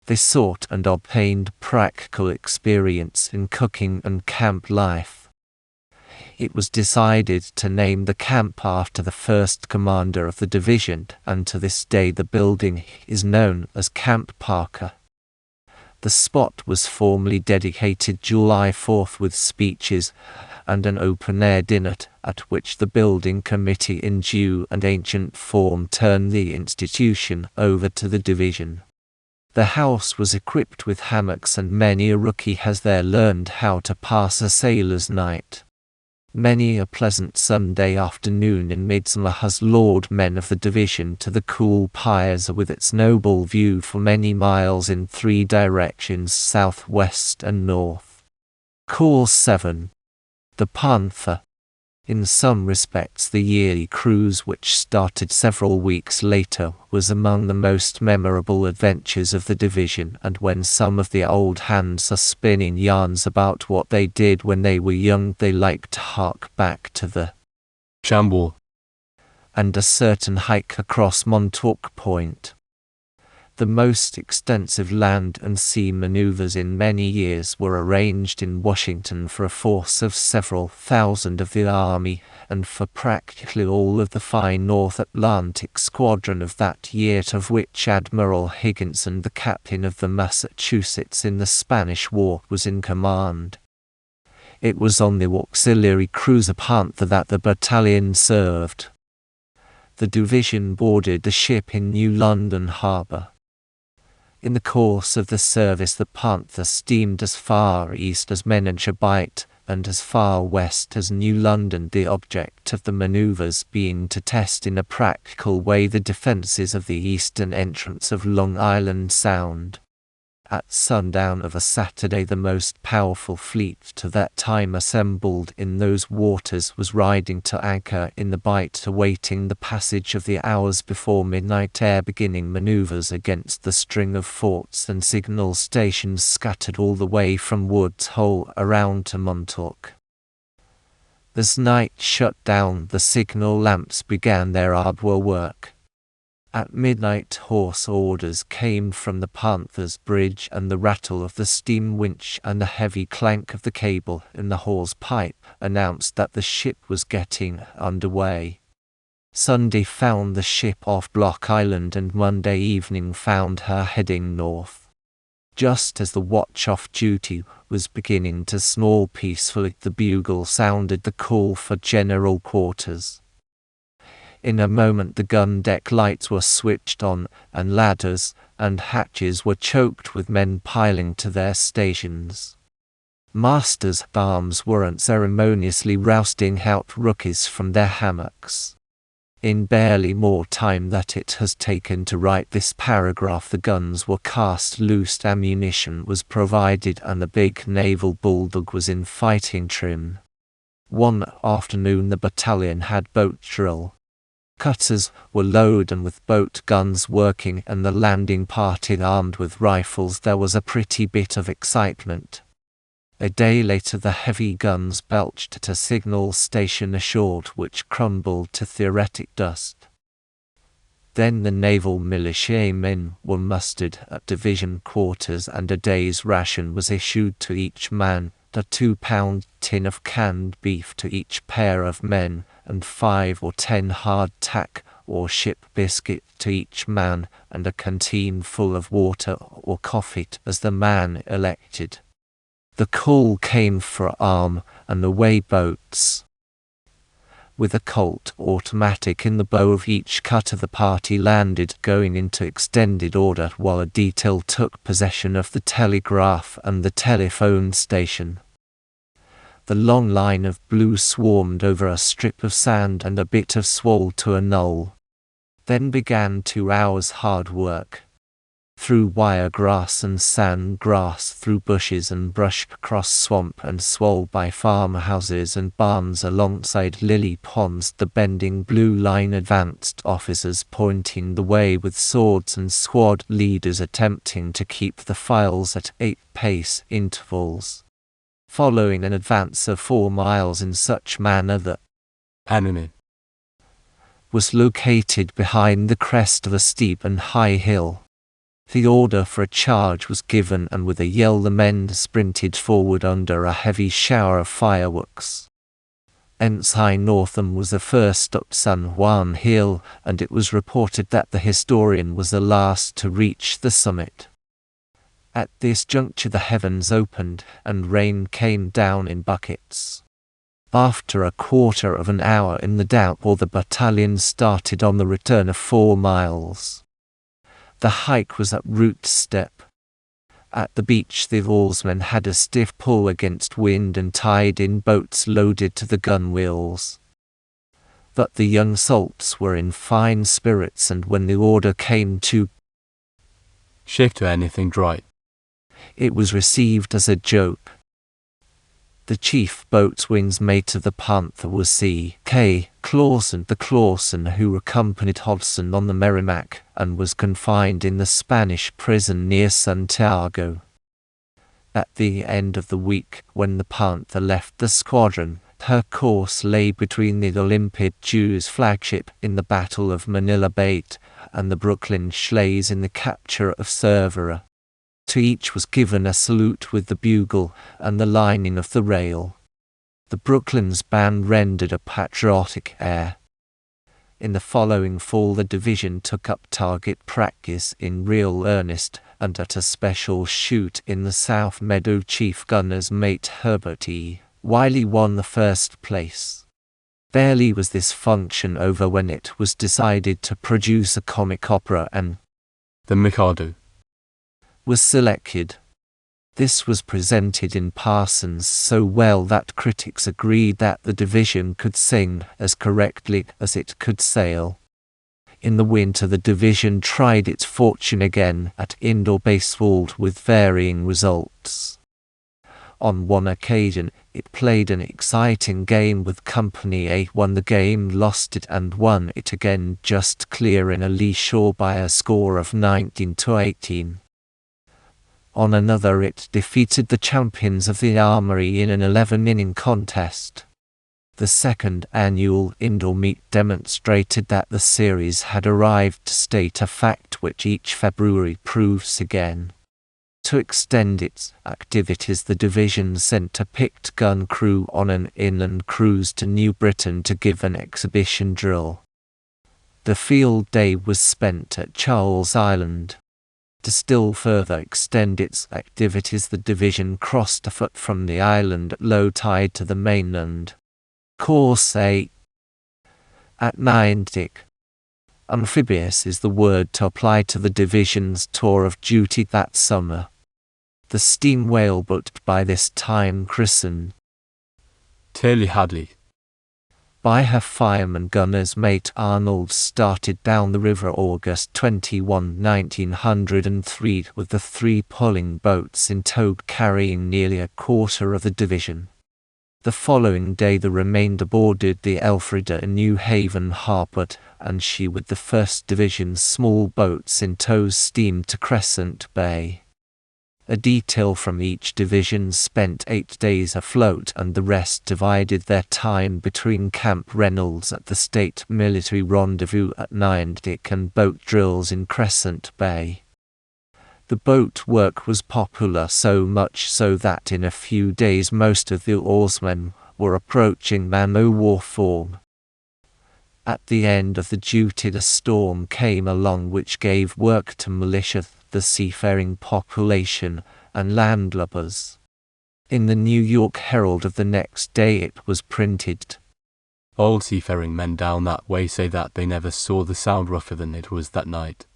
They sought and obtained practical experience in cooking and camp life. It was decided to name the camp after the first commander of the division, and to this day the building is known as Camp Parker. The spot was formally dedicated July 4th with speeches and an open-air dinner, at which the building committee in due and ancient form turned the institution over to the division. The house was equipped with hammocks, and many a rookie has there learned how to pass a sailor's night. Many a pleasant Sunday afternoon in midsummer has lured men of the division to the cool piers with its noble view for many miles in 3 directions, south, west and north. Call 7. The Panther. In some respects the yearly cruise, which started several weeks later, was among the most memorable adventures of the division, and when some of the old hands are spinning yarns about what they did when they were young, they like to hark back to the Chambord and a certain hike across Montauk Point. The most extensive land and sea maneuvers in many years were arranged in Washington for a force of several thousand of the Army, and for practically all of the fine North Atlantic Squadron of that year, of which Admiral Higginson, the captain of the Massachusetts in the Spanish War, was in command. It was on the auxiliary cruiser Panther that the battalion served. The division boarded the ship in New London Harbor. In the course of the service, the Panther steamed as far east as Manager Bight and as far west as New London, the object of the maneuvers being to test in a practical way the defenses of the eastern entrance of Long Island Sound. At sundown of a Saturday, the most powerful fleet to that time assembled in those waters was riding to anchor in the Bight, awaiting the passage of the hours before midnight ere beginning maneuvers against the string of forts and signal stations scattered all the way from Woods Hole around to Montauk. As night shut down, the signal lamps began their arduous work. At midnight, hoarse orders came from the Panther's bridge, and the rattle of the steam winch and the heavy clank of the cable in the hawse pipe announced that the ship was getting under way. Sunday found the ship off Block Island, and Monday evening found her heading north. Just as the watch off duty was beginning to snore peacefully, the bugle sounded the call for general quarters. In a moment the gun deck lights were switched on, and ladders and hatches were choked with men piling to their stations. Masters' arms were unceremoniously rousting out rookies from their hammocks. In barely more time than it has taken to write this paragraph, the guns were cast loose, ammunition was provided, and the big naval bulldog was in fighting trim. One afternoon the battalion had boat drill. Cutters were loaded and with boat guns working, and the landing party armed with rifles. There was a pretty bit of excitement. A day later the heavy guns belched at a signal station ashore, which crumbled to theoretic dust. Then the naval militia men were mustered at division quarters, and a day's ration was issued to each man, a 2-pound tin of canned beef to each pair of men, and 5 or 10 hard-tack or ship biscuit to each man, and a canteen full of water or coffee as the man elected. The call came for arm and away boats. With a Colt automatic in the bow of each cutter, the party landed, going into extended order, while a detail took possession of the telegraph and the telephone station. The long line of blue swarmed over a strip of sand and a bit of swell to a knoll. Then began 2 hours' hard work. Through wire grass and sand grass, through bushes and brush, across swamp and swell, by farmhouses and barns, alongside lily ponds, the bending blue line advanced, officers pointing the way with swords and squad leaders attempting to keep the files at 8-pace intervals, following an advance of 4 miles in such manner that enemy was located behind the crest of a steep and high hill. The order for a charge was given, and with a yell the men sprinted forward under a heavy shower of fireworks. Ensign Northam was the first up San Juan Hill, and it was reported that the historian was the last to reach the summit. At this juncture the heavens opened, and rain came down in buckets. After a quarter of an hour in the downpour, the battalion started on the return of 4 miles. The hike was at route step. At the beach the oarsmen had a stiff pull against wind and tied in boats loaded to the gunwales. But the young salts were in fine spirits, and when the order came to shift to anything dry, it was received as a joke. The chief boatswain's mate of the Panther was C.K. Clausen, the Clausen who accompanied Hodgson on the Merrimac and was confined in the Spanish prison near Santiago. At the end of the week, when the Panther left the squadron, her course lay between the Olympic Jew's flagship in the Battle of Manila Bay and the Brooklyn Schlays in the capture of Cervera. To each was given a salute with the bugle and the lining of the rail. The Brooklyn's band rendered a patriotic air. In the following fall the division took up target practice in real earnest, and at a special shoot in the South Meadow chief gunner's mate Herbert E. Wiley won the first place. Barely was this function over when it was decided to produce a comic opera, and The Mikado was selected. This was presented in Parsons so well that critics agreed that the division could sing as correctly as it could sail. In the winter the division tried its fortune again at indoor baseball with varying results. On one occasion, it played an exciting game with Company A, won the game, lost it, and won it again just clear in a lee shore by a score of 19-18. On another it defeated the champions of the Armory in an 11-inning contest. The second annual indoor meet demonstrated that the series had arrived to state a fact which each February proves again. To extend its activities, the division sent a picked gun crew on an inland cruise to New Britain to give an exhibition drill. The field day was spent at Charles Island. To still further extend its activities, the division crossed afoot from the island at low tide to the mainland. Course A. At Niantic. Amphibious is the word to apply to the division's tour of duty that summer. The steam whaleboat, by this time christened Taylor Hadley by her fireman gunner's mate Arnold, started down the river August 21, 1903 with the 3 pulling boats in tow carrying nearly a quarter of the division. The following day the remainder boarded the Elfrida in New Haven Harbor, and she with the 1st Division's small boats in tow steamed to Crescent Bay. A detail from each division spent 8 days afloat, and the rest divided their time between Camp Reynolds at the State Military Rendezvous at Niantic and boat drills in Crescent Bay. The boat work was popular, so much so that in a few days most of the oarsmen were approaching man-o'-war form. At the end of the duty a storm came along which gave work to militia, the seafaring population, and landlubbers. In the New York Herald of the next day it was printed, All seafaring men down that way say that they never saw the sound rougher than it was that night.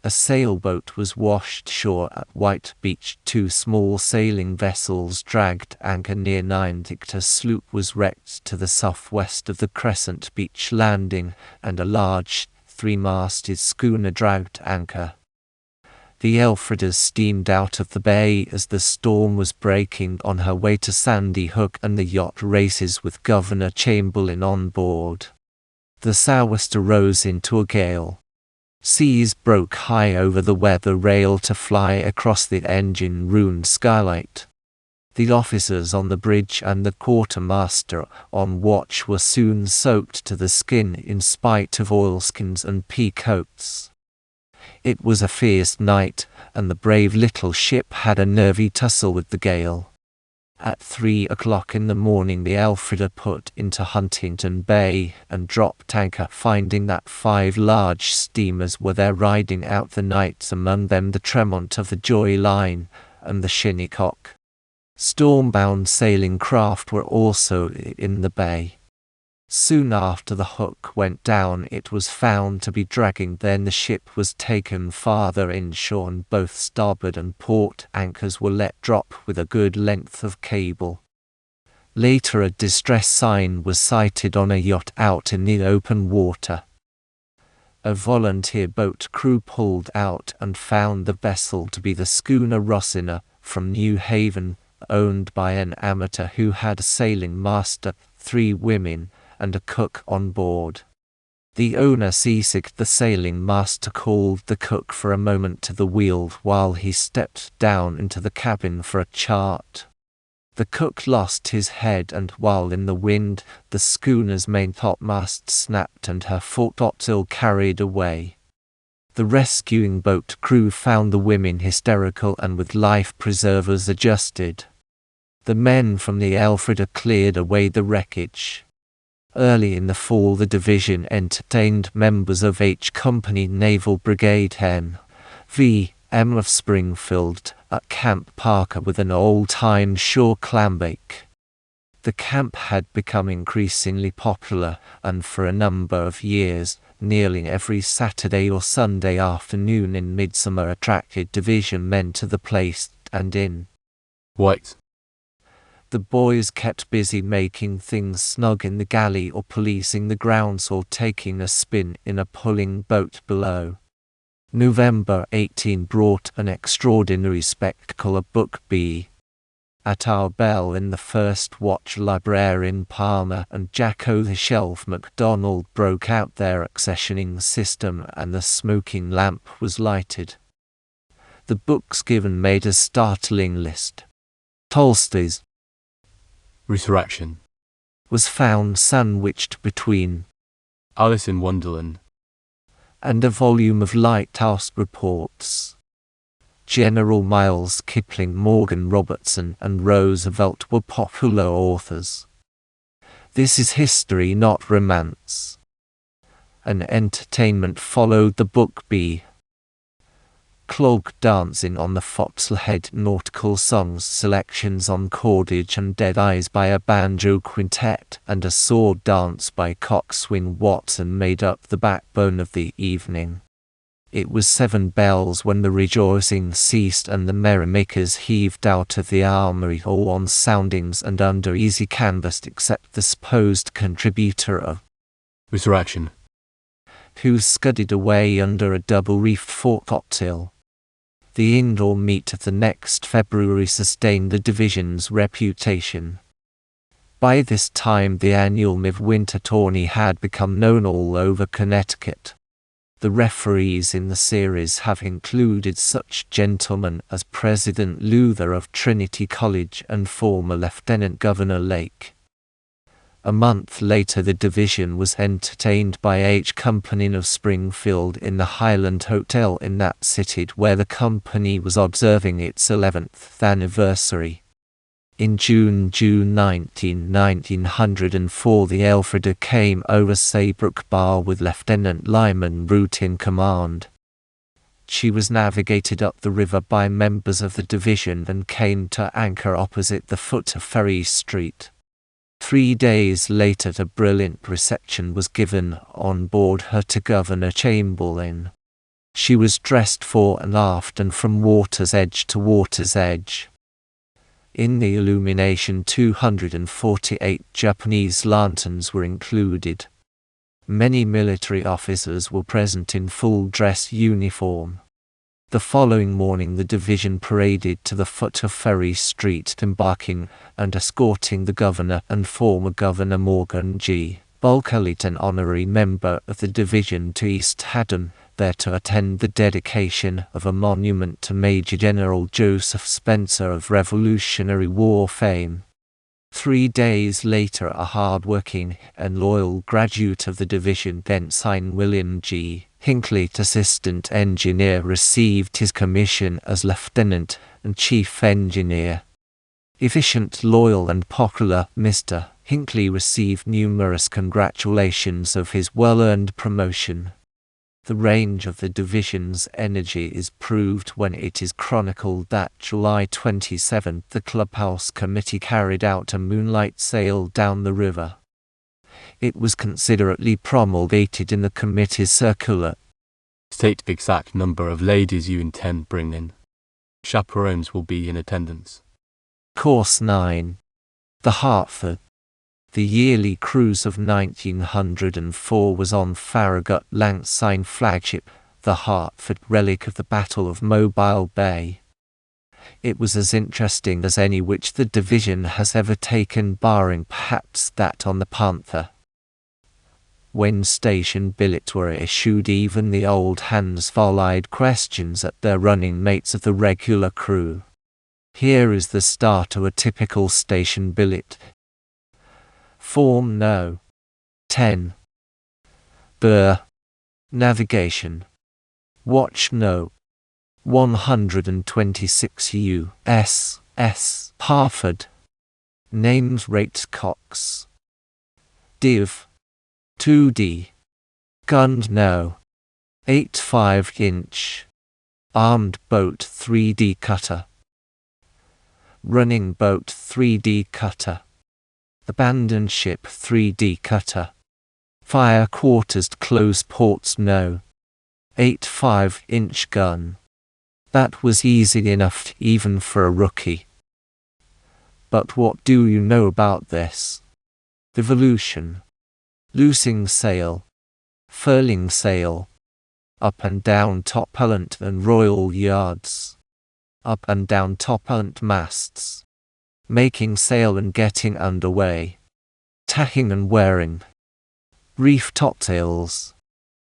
a sailboat was washed ashore at White Beach. 2 small sailing vessels dragged anchor near Niantic. A sloop was wrecked to the southwest of the Crescent Beach landing, and a large 3-masted schooner dragged anchor. The Elfrida steamed out of the bay as the storm was breaking on her way to Sandy Hook, and the yacht races with Governor Chamberlain on board. The sou'wester rose into a gale. Seas broke high over the weather rail to fly across the engine-ruined skylight. The officers on the bridge and the quartermaster on watch were soon soaked to the skin in spite of oilskins and pea coats. It was a fierce night, and the brave little ship had a nervy tussle with the gale. At 3 o'clock in the morning the Elfrida put into Huntington Bay and dropped anchor, finding that 5 large steamers were there riding out the night, among them the Tremont of the Joy Line and the Shinnecock. Stormbound sailing craft were also in the bay. Soon after the Hook went down it was found to be dragging. Then the ship was taken farther inshore, and both starboard and port anchors were let drop with a good length of cable. Later a distress sign was sighted on a yacht out in the open water. A volunteer boat crew pulled out and found the vessel to be the schooner Rossina from New Haven, owned by an amateur who had a sailing master, 3 women, and a cook on board. The owner, seasick, the sailing master called the cook for a moment to the wheel while he stepped down into the cabin for a chart. The cook lost his head, and while in the wind, the schooner's main topmast snapped and her foretopsail carried away. The rescuing boat crew found the women hysterical and with life preservers adjusted. The men from the Elfrida cleared away the wreckage. Early in the fall, the division entertained members of H Company Naval Brigade M.V.M. of Springfield at Camp Parker with an old-time shore clambake. The camp had become increasingly popular, and for a number of years, nearly every Saturday or Sunday afternoon in midsummer attracted division men to the place and in. White. The boys kept busy making things snug in the galley or policing the grounds or taking a spin in a pulling boat below. November 18 brought an extraordinary spectacle of Book B. At our bell in the first watch, librarian Palmer and Jacko the Shelf MacDonald broke out their accessioning system and the smoking lamp was lighted. The books given made a startling list. Tolstoy's Resurrection was found sandwiched between Alice in Wonderland and a volume of Lighthouse Reports. General Miles Kipling, Morgan Robertson, and Roosevelt were popular authors. This is history, not romance. An entertainment followed the Book B. Clog dancing on the Foxlehead, nautical songs, selections on cordage and dead eyes by a banjo quintet, and a sword dance by Coxswain Watson made up the backbone of the evening. It was 7 bells when the rejoicing ceased and the merrymakers heaved out of the armory, all on soundings and under easy canvas except the supposed contributor of Resurrection, who scudded away under a double-reefed foretopsail. The indoor meet of the next February sustained the division's reputation. By this time the annual midwinter tourney had become known all over Connecticut. The referees in the series have included such gentlemen as President Luther of Trinity College and former Lieutenant Governor Lake. A month later the division was entertained by H Company of Springfield in the Highland Hotel in that city, where the company was observing its 11th anniversary. In June 1904 the Elfrida came over Saybrook Bar with Lieutenant Lyman Root in command. She was navigated up the river by members of the division and came to anchor opposite the foot of Ferry Street. 3 days later a brilliant reception was given on board her to Governor Chamberlain. She was dressed fore and aft and from water's edge to water's edge. In the illumination 248 Japanese lanterns were included. Many military officers were present in full dress uniform. The following morning the division paraded to the foot of Ferry Street, embarking and escorting the governor and former Governor Morgan G. Bulkeley, an honorary member of the division, to East Haddam, there to attend the dedication of a monument to Major General Joseph Spencer of Revolutionary War fame. 3 days later a hard-working and loyal graduate of the division, Ensign William G. Hinckley, assistant engineer, received his commission as lieutenant and chief engineer. Efficient, loyal and popular, Mr. Hinckley received numerous congratulations of his well-earned promotion. The range of the division's energy is proved when it is chronicled that July 27 the clubhouse committee carried out a moonlight sail down the river. It was considerately promulgated in the committee's circular. State the exact number of ladies you intend bringing. Chaperones will be in attendance. Course 9. The Hartford. The yearly cruise of 1904 was on Farragut Lancine flagship, the Hartford, relic of the Battle of Mobile Bay. It was as interesting as any which the division has ever taken, barring perhaps that on the Panther. When station billets were issued, even the old hands volleyed questions at their running mates of the regular crew. Here is the start to a typical station billet. Form No. 10. Navigation. Watch No. 126 U.S.S. Hartford. Names Rate Cox. Div. 2D. Gunned No. 85-inch. Armed boat 3D cutter. Running boat 3D cutter. Abandoned ship 3D cutter. Fire quarters close ports No. 85-inch gun. That was easy enough even for a rookie. But what do you know about this? Evolution. Loosing sail. Furling sail. Up and down topgallant and royal yards. Up and down topgallant masts. Making sail and getting underway. Tacking and wearing. Reef topsails.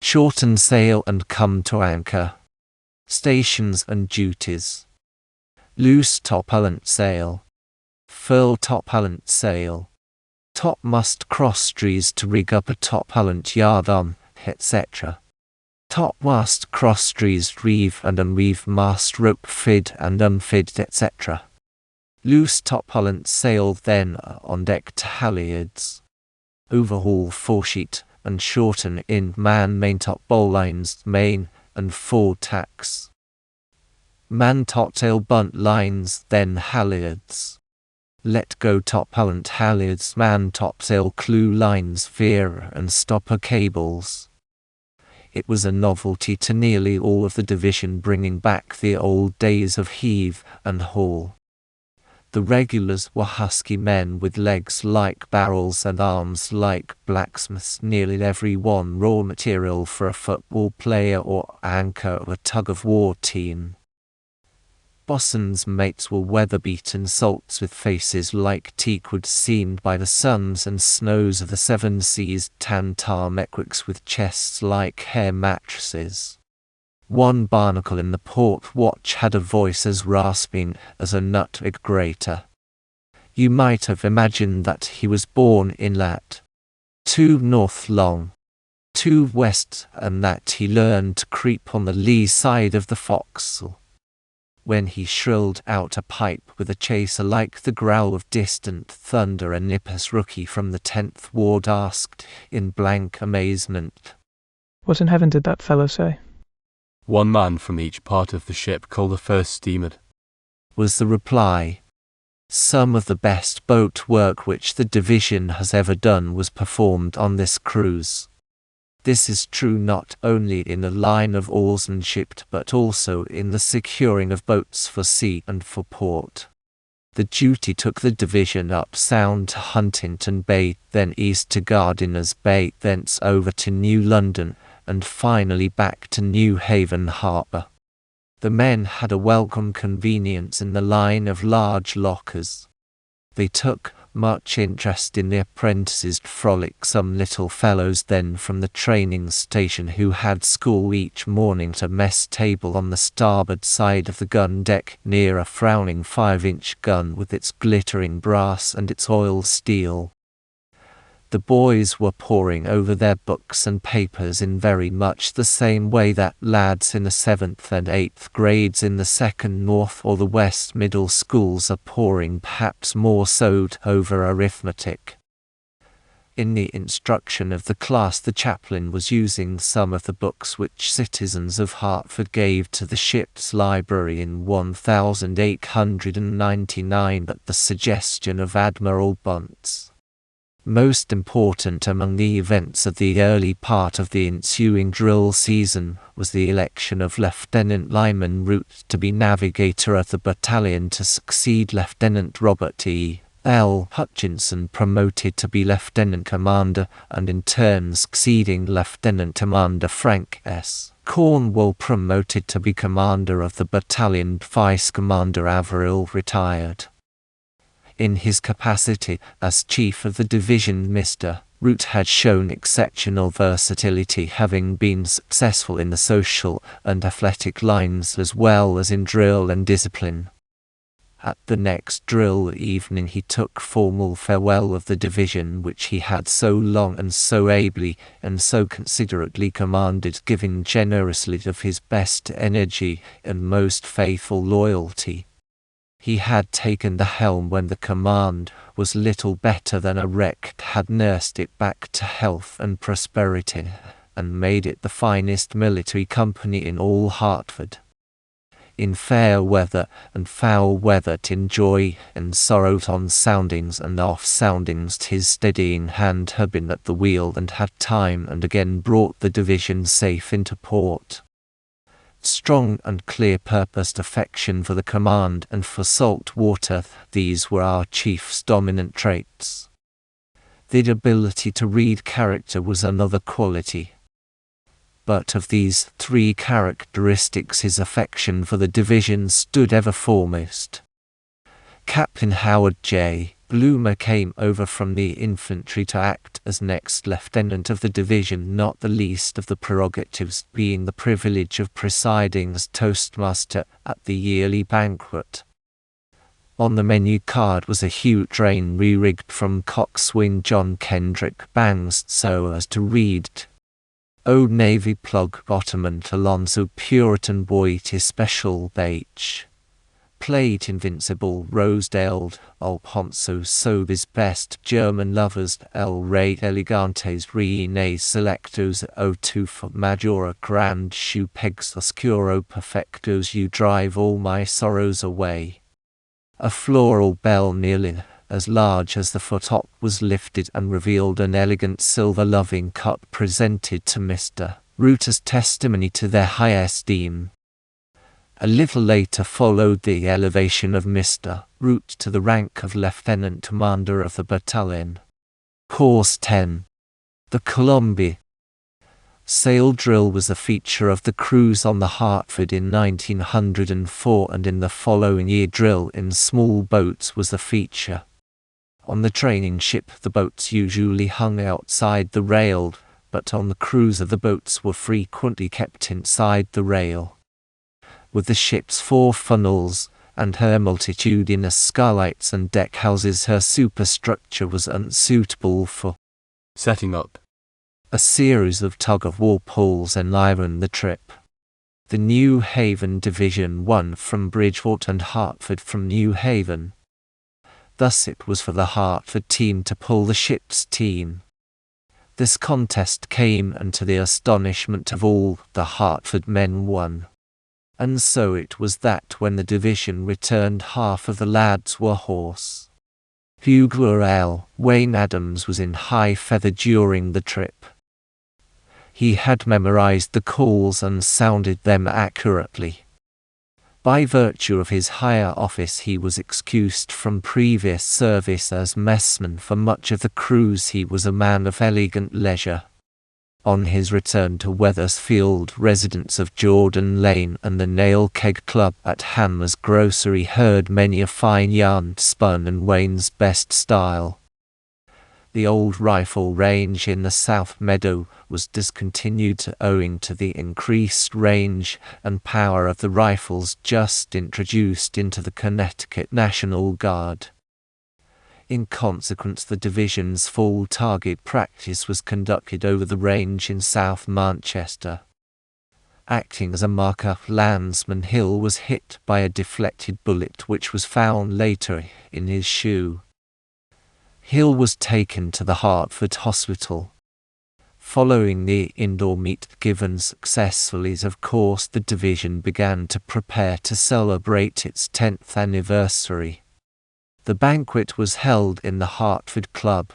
Shorten sail and come to anchor. Stations and duties. Loose topgallant sail. Furl topgallant sail. Topmast cross trees to rig up a topgallant yard on, etc. Topmast cross trees reeve and unreeve mast rope fid and unfid, etc. Loose topgallant sail then on deck to halyards. Overhaul foresheet and shorten in man maintop bowlines main and fore tacks. Man topsail bunt lines then halyards. Let go topgallant halyards man topsail clew lines veer and stopper cables. It was a novelty to nearly all of the division, bringing back the old days of heave and haul. The regulars were husky men with legs like barrels and arms like blacksmiths, nearly every one raw material for a football player or anchor of a tug-of-war team. Bosun's mates were weather-beaten salts with faces like teakwood seamed by the suns and snows of the seven seas, tan tar mequics with chests like hair mattresses. One barnacle in the port watch had a voice as rasping as a nutmeg grater. You might have imagined that he was born in lat. 2 north long, 2 west, and that he learned to creep on the lee side of the forecastle. When he shrilled out a pipe with a chaser like the growl of distant thunder, a nippus rookie from the 10th ward asked in blank amazement, "What in heaven did that fellow say?" "One man from each part of the ship called the first steamer," was the reply. Some of the best boat work which the division has ever done was performed on this cruise. This is true not only in the line of oarsmanship but also in the securing of boats for sea and for port. The duty took the division up Sound to Huntington Bay, then east to Gardiner's Bay, thence over to New London, and finally back to New Haven Harbour. The men had a welcome convenience in the line of large lockers. They took much interest in the apprentices, frolicsome little fellows then from the training station who had school each morning at a mess table on the starboard side of the gun deck near a frowning 5-inch gun with its glittering brass and its oil steel. The boys were poring over their books and papers in very much the same way that lads in the 7th and 8th grades in the 2nd North or the West Middle schools are poring, perhaps more so, over arithmetic. In the instruction of the class, the chaplain was using some of the books which citizens of Hartford gave to the ship's library in 1899 at the suggestion of Admiral Bunce. Most important among the events of the early part of the ensuing drill season was the election of Lieutenant Lyman Root to be navigator of the battalion to succeed Lieutenant Robert E. L. Hutchinson, promoted to be Lieutenant Commander, and in turn succeeding Lieutenant Commander Frank S. Cornwall, promoted to be Commander of the battalion. Vice Commander Averill retired. In his capacity as Chief of the Division, Mr. Root had shown exceptional versatility, having been successful in the social and athletic lines as well as in drill and discipline. At the next drill evening he took formal farewell of the division which he had so long and so ably and so considerately commanded, giving generously of his best energy and most faithful loyalty. He had taken the helm when the command was little better than a wreck, had nursed it back to health and prosperity, and made it the finest military company in all Hartford. In fair weather and foul weather, in joy and sorrow, on soundings and off soundings, his steadying hand had been at the wheel and had time and again brought the division safe into port. Strong and clear-purposed affection for the command and for salt water, these were our chief's dominant traits. The ability to read character was another quality. But of these three characteristics his affection for the division stood ever foremost. Captain Howard J. Bloomer came over from the infantry to act as next lieutenant of the division, not the least of the prerogatives being the privilege of presiding as toastmaster at the yearly banquet. On the menu card was a huge train re-rigged from coxswain John Kendrick Bangs so as to read, "Old Navy plug bottomant Alonzo Puritan Boyd his special H. Plate Invincible Rosedale Alfonso Sobis Best German Lovers El Rey Elegantes Reines Selectos O2 for Majora Grand Shoe Pegs Oscuro Perfectos You Drive All My Sorrows Away." A floral bell nearly as large as the foretop was lifted and revealed an elegant silver loving cup presented to Mr. Root as testimony to their high esteem. A little later followed the elevation of Mr. Root to the rank of Lieutenant Commander of the battalion. Course 10. The Columbia. Sail drill was a feature of the cruise on the Hartford in 1904, and in the following year drill in small boats was a feature. On the training ship the boats usually hung outside the rail, but on the cruiser the boats were frequently kept inside the rail. With the ship's 4 funnels and her multitudinous skylights and deckhouses, her superstructure was unsuitable for setting up. A series of tug-of-war pulls enlivened the trip. The New Haven Division won from Bridgeport and Hartford from New Haven. Thus it was for the Hartford team to pull the ship's team. This contest came, and to the astonishment of all, the Hartford men won. And so it was that when the division returned half of the lads were hoarse. Bugler L. Wayne Adams was in high feather during the trip. He had memorized the calls and sounded them accurately. By virtue of his higher office he was excused from previous service as messman for much of the cruise. He was a man of elegant leisure. On his return to Wethersfield, residents of Jordan Lane and the Nail Keg Club at Hammer's Grocery heard many a fine yarn spun in Wayne's best style. The old rifle range in the South Meadow was discontinued owing to the increased range and power of the rifles just introduced into the Connecticut National Guard. In consequence, the division's full target practice was conducted over the range in South Manchester. Acting as a marker, Landsman Hill was hit by a deflected bullet which was found later in his shoe. Hill was taken to the Hartford Hospital. Following the indoor meet given successfully, of course, the division began to prepare to celebrate its 10th anniversary. The banquet was held in the Hartford Club.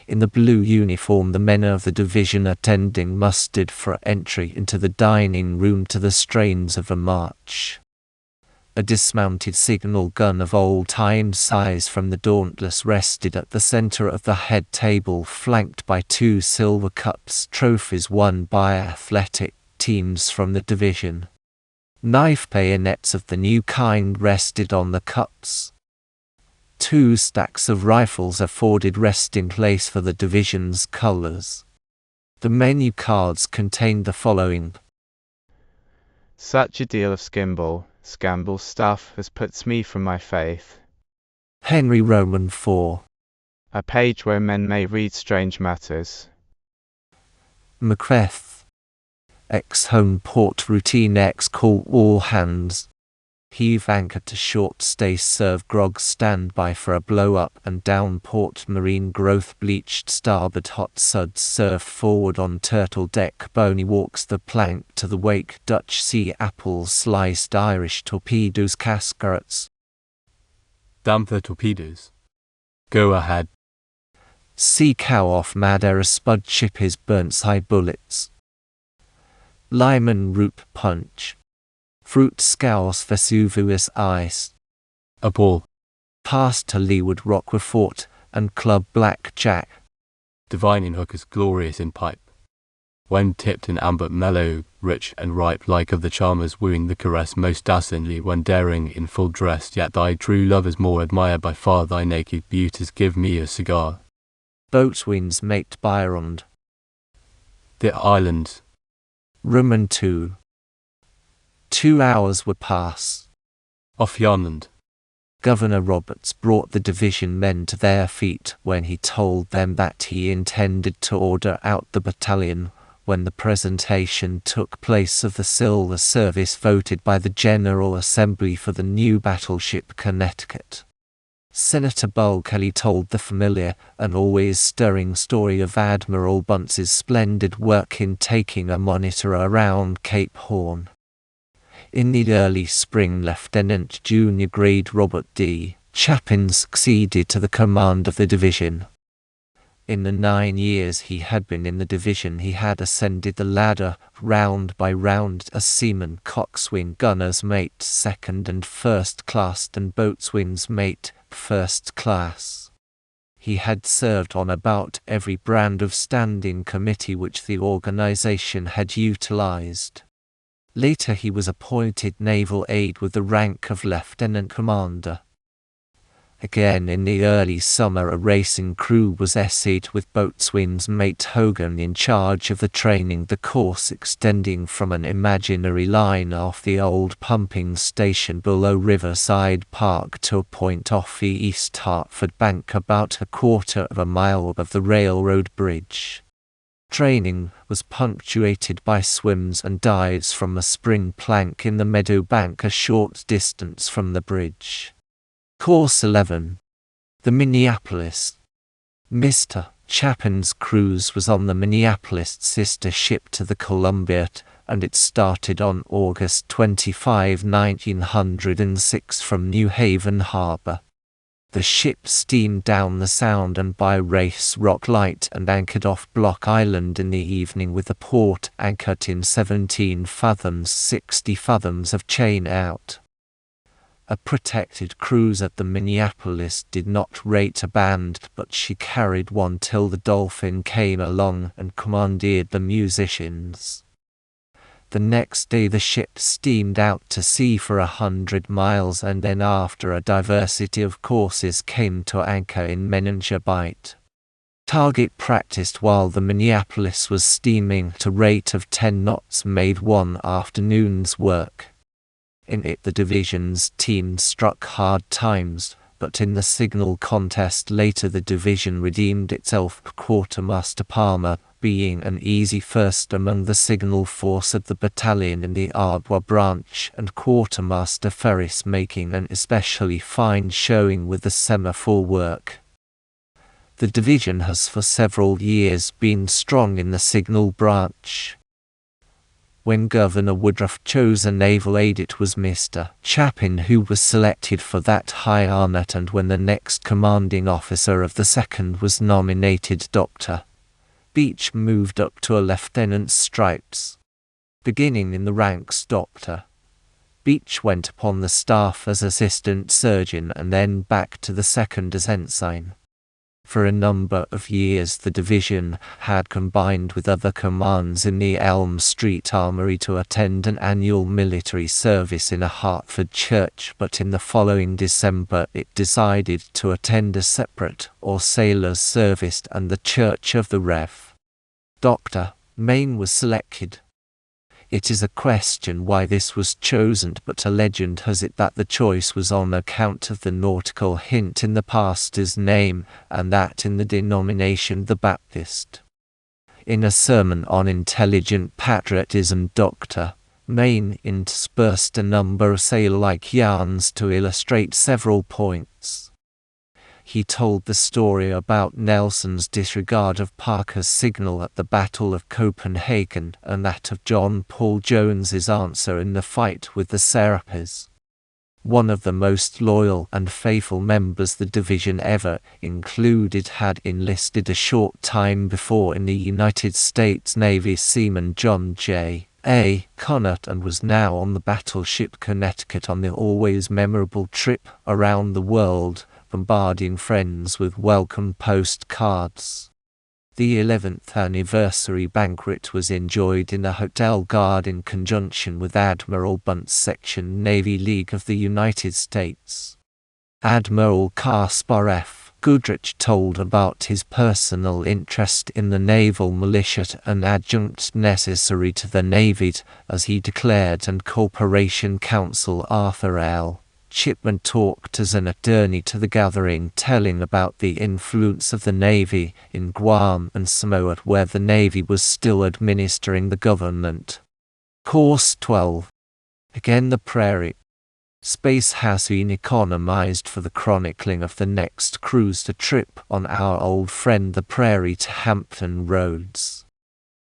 In the blue uniform, the men of the division attending mustered for entry into the dining room to the strains of a march. A dismounted signal gun of old-time size from the Dauntless rested at the center of the head table, flanked by 2 silver cups, trophies won by athletic teams from the division. Knife bayonets of the new kind rested on the cups. 2 stacks of rifles afforded resting place for the division's colors. The menu cards contained the following: such a deal of skimble, Scandal stuff has puts me from my faith. Henry Roman 4. A page where men may read strange matters. Macbeth. Ex-home port routine call all hands. Heave anchor to short stay, serve grog, stand by for a blow up and down port, marine growth bleached starboard, hot suds serve forward on turtle deck, bony walks the plank to the wake, Dutch sea apples sliced, Irish torpedoes, cascarets. Damn the torpedoes. Go ahead. Sea cow off Madeira, spud ship is burnt side bullets. Lemon root punch. Fruit scouse, Vesuvius ice. A ball. Pass to leeward, Rockwood fort, and club black jack. Divine in hookers, glorious in pipe. When tipped in amber, mellow, rich and ripe, like of the charmers wooing the caress, most dazzlingly when daring in full dress, yet thy true love is more admired by far, thy naked beauties give me a cigar. Boatswain's mate Byrond. The island. Roman 2. 2 hours would pass. Off Yarnland. Governor Roberts brought the division men to their feet when he told them that he intended to order out the battalion. When the presentation took place of the silver service voted by the General Assembly for the new battleship Connecticut, Senator Bull Kelly told the familiar and always stirring story of Admiral Bunce's splendid work in taking a monitor around Cape Horn. In the early spring, Lieutenant Junior Grade Robert D. Chapin succeeded to the command of the division. In the 9 years he had been in the division, he had ascended the ladder round by round as seaman, coxswain, gunner's mate, second and first class, and boatswain's mate, first class. He had served on about every brand of standing committee which the organization had utilized. Later he was appointed naval aide with the rank of lieutenant commander. Again in the early summer a racing crew was essayed with boatswain's mate Hogan in charge of the training, the course extending from an imaginary line off the old pumping station below Riverside Park to a point off the East Hartford bank about a quarter of a mile above the railroad bridge. Training was punctuated by swims and dives from a spring plank in the meadow bank a short distance from the bridge. Course 11. The Minneapolis. Mr. Chapin's cruise was on the Minneapolis, sister ship to the Columbia, and it started on August 25, 1906 from New Haven Harbor. The ship steamed down the Sound and by Race Rock Light and anchored off Block Island in the evening with the port anchored in 17 fathoms 60 fathoms of chain out. A protected cruise at the Minneapolis did not rate a band, but she carried one till the Dolphin came along and commandeered the musicians. The next day the ship steamed out to sea for 100 miles and then after a diversity of courses came to anchor in Menninger Bight. Target practiced while the Minneapolis was steaming to rate of 10 knots made one afternoon's work. In it the division's team struck hard times, but in the signal contest later the division redeemed itself, Quartermaster Palmer being an easy first among the signal force of the battalion in the Ardwa branch, and Quartermaster Ferris making an especially fine showing with the semaphore work. The division has for several years been strong in the signal branch. When Governor Woodruff chose a naval aide it was Mr. Chapin who was selected for that high honor, and when the next commanding officer of the second was nominated, Dr. Beach moved up to a lieutenant's stripes. Beginning in the ranks, Dr. Beach went upon the staff as assistant surgeon and then back to the second as ensign. For a number of years the division had combined with other commands in the Elm Street Armory to attend an annual military service in a Hartford church, but in the following December it decided to attend a separate or sailors' service and the Church of the Rev. Dr. Main was selected. It is a question why this was chosen, but a legend has it that the choice was on account of the nautical hint in the pastor's name, and that in the denomination the Baptist. In a sermon on intelligent patriotism, Dr. Maine interspersed a number of sailor-like yarns to illustrate several points. He told the story about Nelson's disregard of Parker's signal at the Battle of Copenhagen and that of John Paul Jones's answer in the fight with the Serapis. One of the most loyal and faithful members the division ever included had enlisted a short time before in the United States Navy, seaman John J. A. Connett, and was now on the battleship Connecticut on the always memorable trip around the world, bombarding friends with welcome postcards. The 11th anniversary banquet was enjoyed in a hotel guard in conjunction with Admiral Bunt's section Navy League of the United States. Admiral Caspar F. Goodrich told about his personal interest in the naval militia, an adjunct necessary to the Navy, as he declared, and Corporation Counsel Arthur L. Chipman talked as an attorney to the gathering, telling about the influence of the Navy in Guam and Samoa, where the Navy was still administering the government. Course 12. Again the Prairie. Space has been economized for the chronicling of the next cruise, the trip on our old friend the Prairie to Hampton Roads.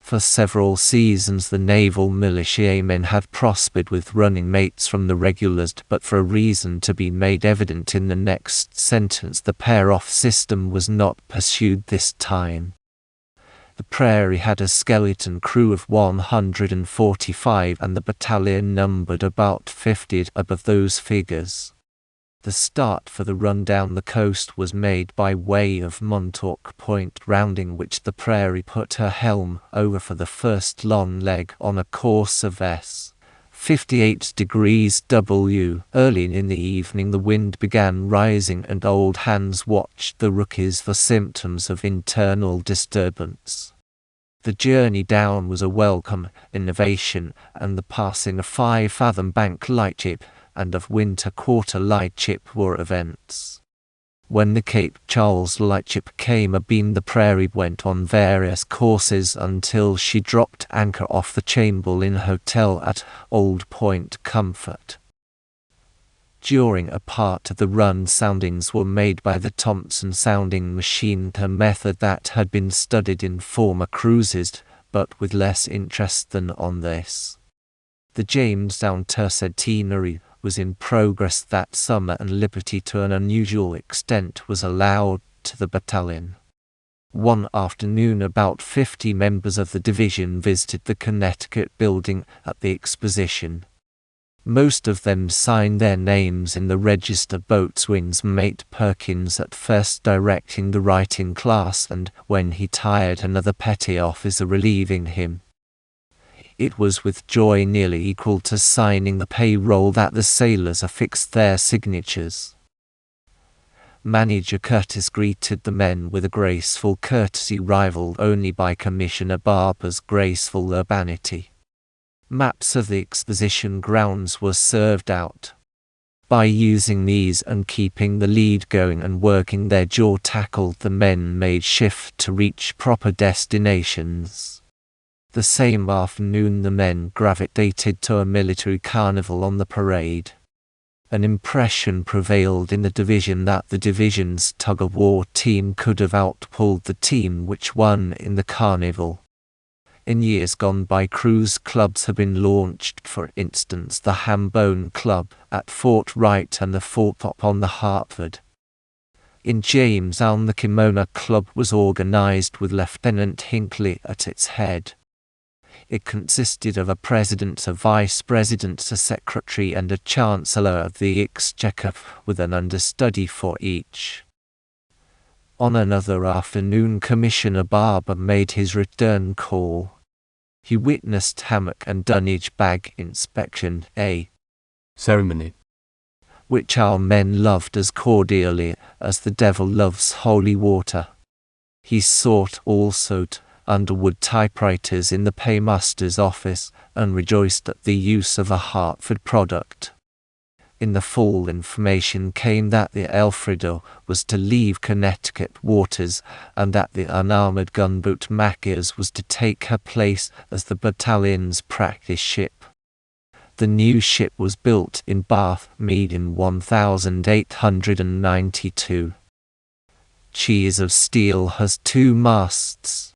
For several seasons the naval militiamen had prospered with running mates from the regulars, but for a reason to be made evident in the next sentence, the pair-off system was not pursued this time. The Prairie had a skeleton crew of 145 and the battalion numbered about 50 above those figures. The start for the run down the coast was made by way of Montauk Point, rounding which the Prairie put her helm over for the first long leg on a course of S. 58 degrees W. Early in the evening the wind began rising and old hands watched the rookies for symptoms of internal disturbance. The journey down was a welcome innovation, and the passing of 5-fathom bank lightship and of winter quarter lightship were events. When the Cape Charles lightship came abeam, the Prairie went on various courses until she dropped anchor off the Chamberlain Hotel at Old Point Comfort. During a part of the run, soundings were made by the Thompson sounding machine, a method that had been studied in former cruises, but with less interest than on this. The Jamestown tercentenary was in progress that summer, and liberty to an unusual extent was allowed to the battalion. One afternoon about 50 members of the division visited the Connecticut building at the exposition. Most of them signed their names in the register, boatswain's mate Perkins at first directing the writing class, and when he tired, another petty officer relieving him. It was with joy nearly equal to signing the payroll that the sailors affixed their signatures. Manager Curtis greeted the men with a graceful courtesy rivaled only by Commissioner Barber's graceful urbanity. Maps of the exposition grounds were served out. By using these and keeping the lead going and working their jaw tackle, the men made shift to reach proper destinations. The same afternoon the men gravitated to a military carnival on the parade. An impression prevailed in the division that the division's tug-of-war team could have outpulled the team which won in the carnival. In years gone by, cruise clubs have been launched, for instance the Hambone Club at Fort Wright and the Fort Top on the Hartford. In Jamestown the Kimono Club was organized with Lieutenant Hinckley at its head. It consisted of a president, a vice president, a secretary and a chancellor of the exchequer, with an understudy for each. On another afternoon Commissioner Barber made his return call. He witnessed hammock and dunnage bag inspection, a ceremony which our men loved as cordially as the devil loves holy water. He sought also Underwood typewriters in the paymaster's office, and rejoiced at the use of a Hartford product. In the fall, information came that the Elfrida was to leave Connecticut waters, and that the unarmored gunboat Machias was to take her place as the battalion's practice ship. The new ship was built in Bath, Mead in 1892. She is of steel, has 2 masts.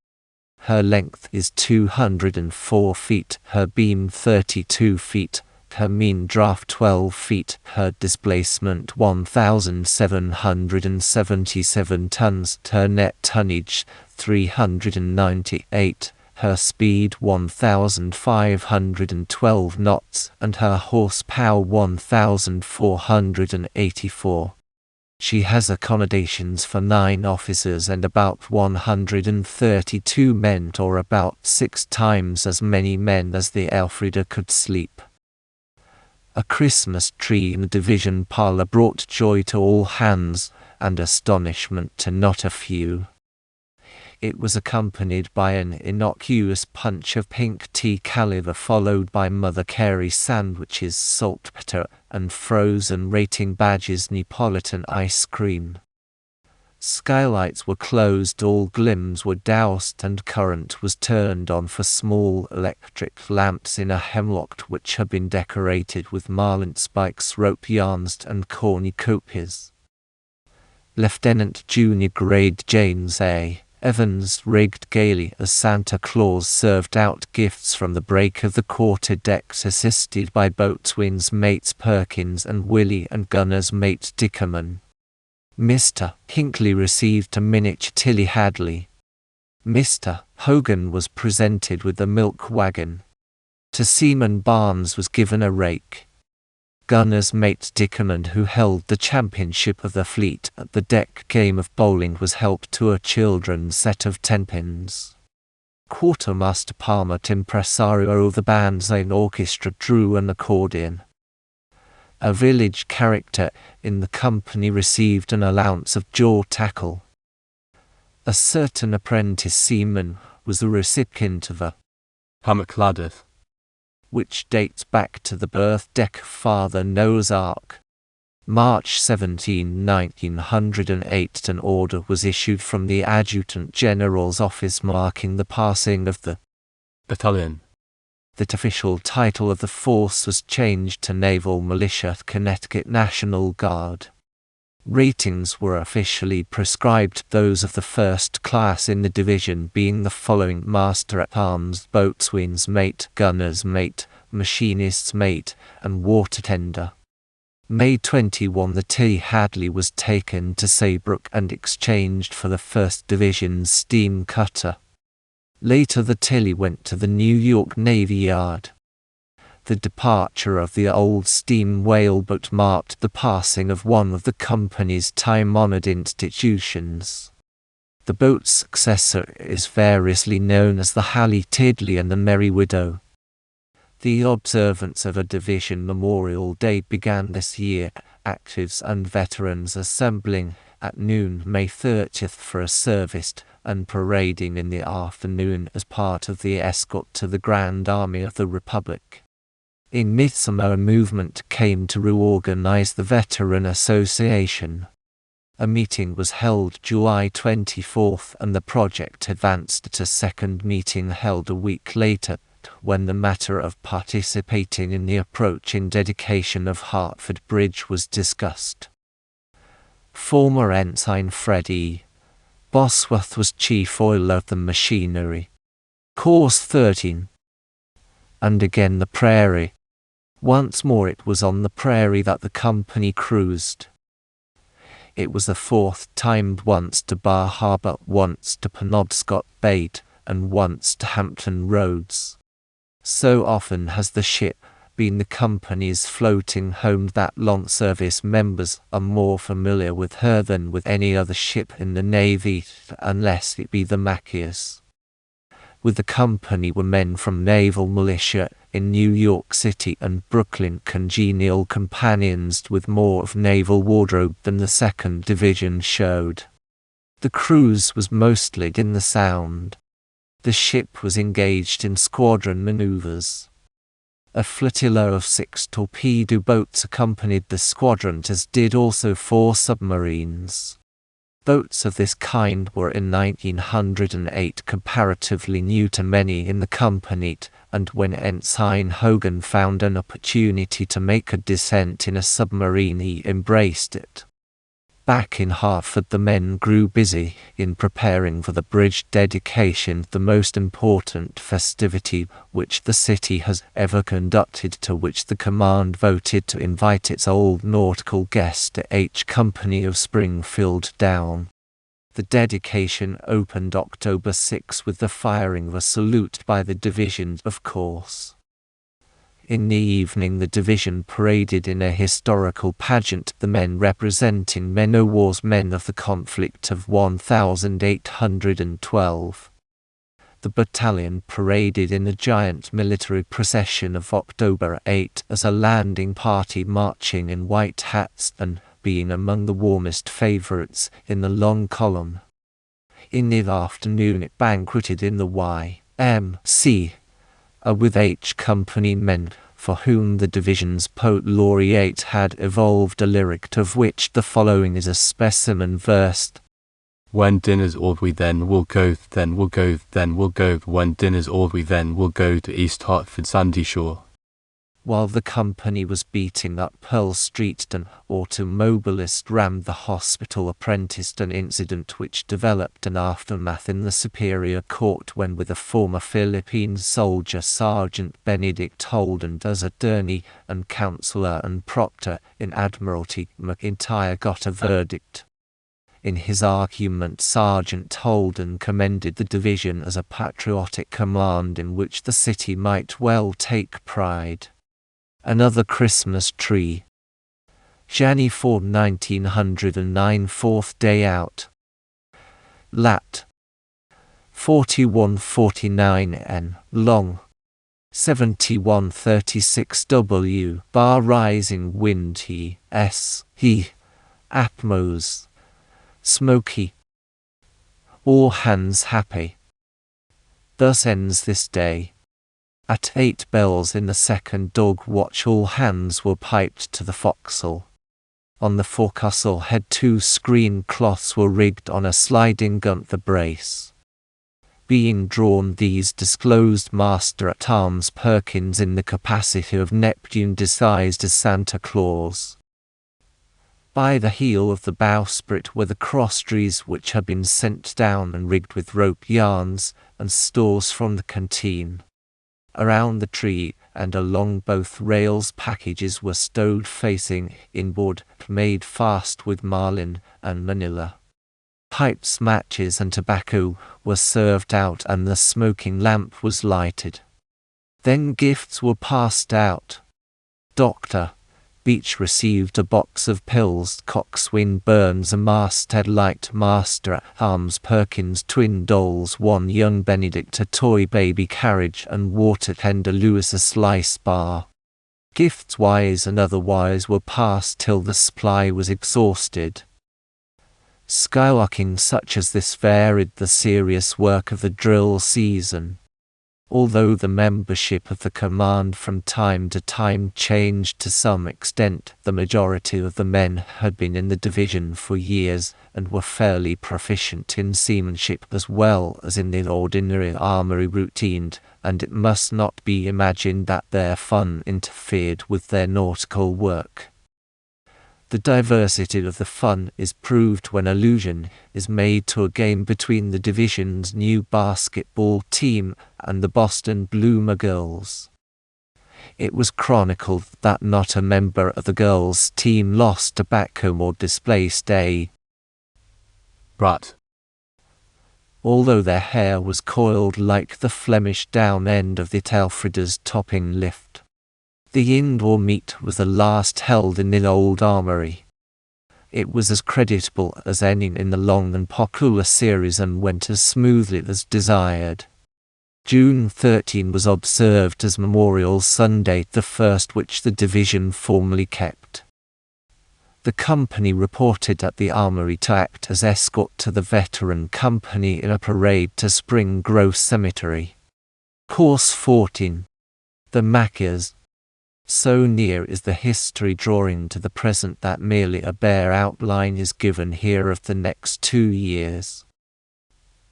Her length is 204 feet, her beam 32 feet, her mean draft 12 feet, her displacement 1,777 tons, her net tonnage 398, her speed 1,512 knots, and her horsepower 1,484. She has accommodations for 9 officers and about 132 men, or about 6 times as many men as the Elfrida could sleep. A Christmas tree in the division parlor brought joy to all hands, and astonishment to not a few. It was accompanied by an innocuous punch of pink tea caliver, followed by Mother Carey sandwiches, saltpeter, and frozen rating badges, Neapolitan ice cream. Skylights were closed, all glims were doused, and current was turned on for small electric lamps in a hemlock which had been decorated with marlinspikes, rope yarns, and cornucopias. Lieutenant Junior Grade James A. Evans rigged gaily as Santa Claus served out gifts from the break of the quarter-decks, assisted by boatswain's mates Perkins and Willie and gunner's mate Dickerman. Mr. Hinckley received a miniature Tilly Hadley. Mr. Hogan was presented with a milk wagon. To Seaman Barnes was given a rake. Gunner's mate Dickerman, who held the championship of the fleet at the deck game of bowling, was helped to a children's set of 10-pins. Quartermaster Palmer Timpresario of the band's own orchestra drew an accordion. A village character in the company received an allowance of jaw tackle. A certain apprentice seaman was the recipient of a hammock ladder, which dates back to the birth deck of Father Noah's Ark. March 17, 1908, an order was issued from the Adjutant General's office marking the passing of the battalion. The official title of the force was changed to Naval Militia, Connecticut National Guard. Ratings were officially prescribed, those of the first class in the division being the following: Master-at-Arms, Boatswain's Mate, Gunner's Mate, Machinist's Mate, and Water Tender. May 21, the Tilly Hadley was taken to Saybrook and exchanged for the 1st Division's steam cutter. Later the Tilly went to the New York Navy Yard. The departure of the old steam whaleboat marked the passing of one of the company's time-honored institutions. The boat's successor is variously known as the Hallie Tiddly and the Merry Widow. The observance of a division Memorial Day began this year, actives and veterans assembling at noon May 30th for a service and parading in the afternoon as part of the escort to the Grand Army of the Republic. In midsummer, a movement came to reorganize the Veteran Association. A meeting was held July 24th, and the project advanced to a second meeting held a week later, when the matter of participating in the approaching dedication of Hartford Bridge was discussed. Former Ensign Fred E. Bosworth was chief oiler of the machinery. Course 13. And again the Prairie. Once more it was on the Prairie that the company cruised. It was the 4th time, once to Bar Harbor, once to Penobscot Bay, and once to Hampton Roads. So often has the ship been the company's floating home that long-service members are more familiar with her than with any other ship in the Navy, unless it be the Machias. With the company were men from Naval Militia in New York City and Brooklyn, congenial companions with more of naval wardrobe than the 2nd Division showed. The cruise was mostly in the Sound. The ship was engaged in squadron maneuvers. A flotilla of 6 torpedo boats accompanied the squadron, as did also 4 submarines. Boats of this kind were in 1908 comparatively new to many in the company, and when Ensign Hogan found an opportunity to make a descent in a submarine, he embraced it. Back in Hartford, the men grew busy in preparing for the bridge dedication, the most important festivity which the city has ever conducted, to which the command voted to invite its old nautical guest, H Company of Springfield Down. The dedication opened October 6 with the firing of a salute by the division, of course. In the evening, the division paraded in a historical pageant, the men representing men o' war's men of the conflict of 1812. The battalion paraded in a giant military procession of October 8 as a landing party, marching in white hats and being among the warmest favorites in the long column. In the afternoon, it banqueted in the Y.M.C. with H Company men, for whom the division's poet laureate had evolved a lyric, of which the following is a specimen verse. When dinner's all, we then will go, then we'll go, then we'll go. When dinner's all, we then will go to East Hartford Sandy Shore. While the company was beating up Pearl Street, an automobilist rammed the hospital apprentice, an incident which developed an aftermath in the Superior Court when, with a former Philippine soldier, Sergeant Benedict Holden, as attorney and counselor and proctor in Admiralty, McIntyre got a verdict. In his argument, Sergeant Holden commended the division as a patriotic command in which the city might well take pride. Another Christmas tree. January 4, 1909, 4th day out. Lat. 4149 N. Long. 7136 W. Bar rising wind he. Atmos. Smoky. All hands happy. Thus ends this day. At 8 bells in the second dog watch, all hands were piped to the forecastle. On the forecastle head 2 screen cloths were rigged on a sliding gunter brace. Being drawn, these disclosed Master-at-Arms Perkins in the capacity of Neptune disguised as Santa Claus. By the heel of the bowsprit were the crosstrees which had been sent down and rigged with rope yarns and stores from the canteen. Around the tree and along both rails packages were stowed facing inboard, made fast with marline and manila. Pipes, matches and tobacco were served out and the smoking lamp was lighted. Then gifts were passed out. Dr. Beach received a box of pills, Coxswain Burns a masthead light, Master-at-Arms Perkins twin dolls, 1 young Benedict a toy baby carriage, and Watertender Lewis a slice bar. Gifts wise and otherwise were passed till the supply was exhausted. Skylarking such as this varied the serious work of the drill season. Although the membership of the command from time to time changed to some extent, the majority of the men had been in the division for years and were fairly proficient in seamanship as well as in the ordinary armory routine, and it must not be imagined that their fun interfered with their nautical work. The diversity of the fun is proved when allusion is made to a game between the division's new basketball team and the Boston Bloomer girls. It was chronicled that not a member of the girls' team lost a backcomb or displaced a brat, although their hair was coiled like the Flemish down end of the Telfrida's topping lift. The indoor meet was the last held in the old armory. It was as creditable as any in the long and popular series and went as smoothly as desired. June 13 was observed as Memorial Sunday, the first which the division formally kept. The company reported at the armory to act as escort to the veteran company in a parade to Spring Grove Cemetery. Course 14. The Machias. So near is the history drawing to the present that merely a bare outline is given here of the next 2 years.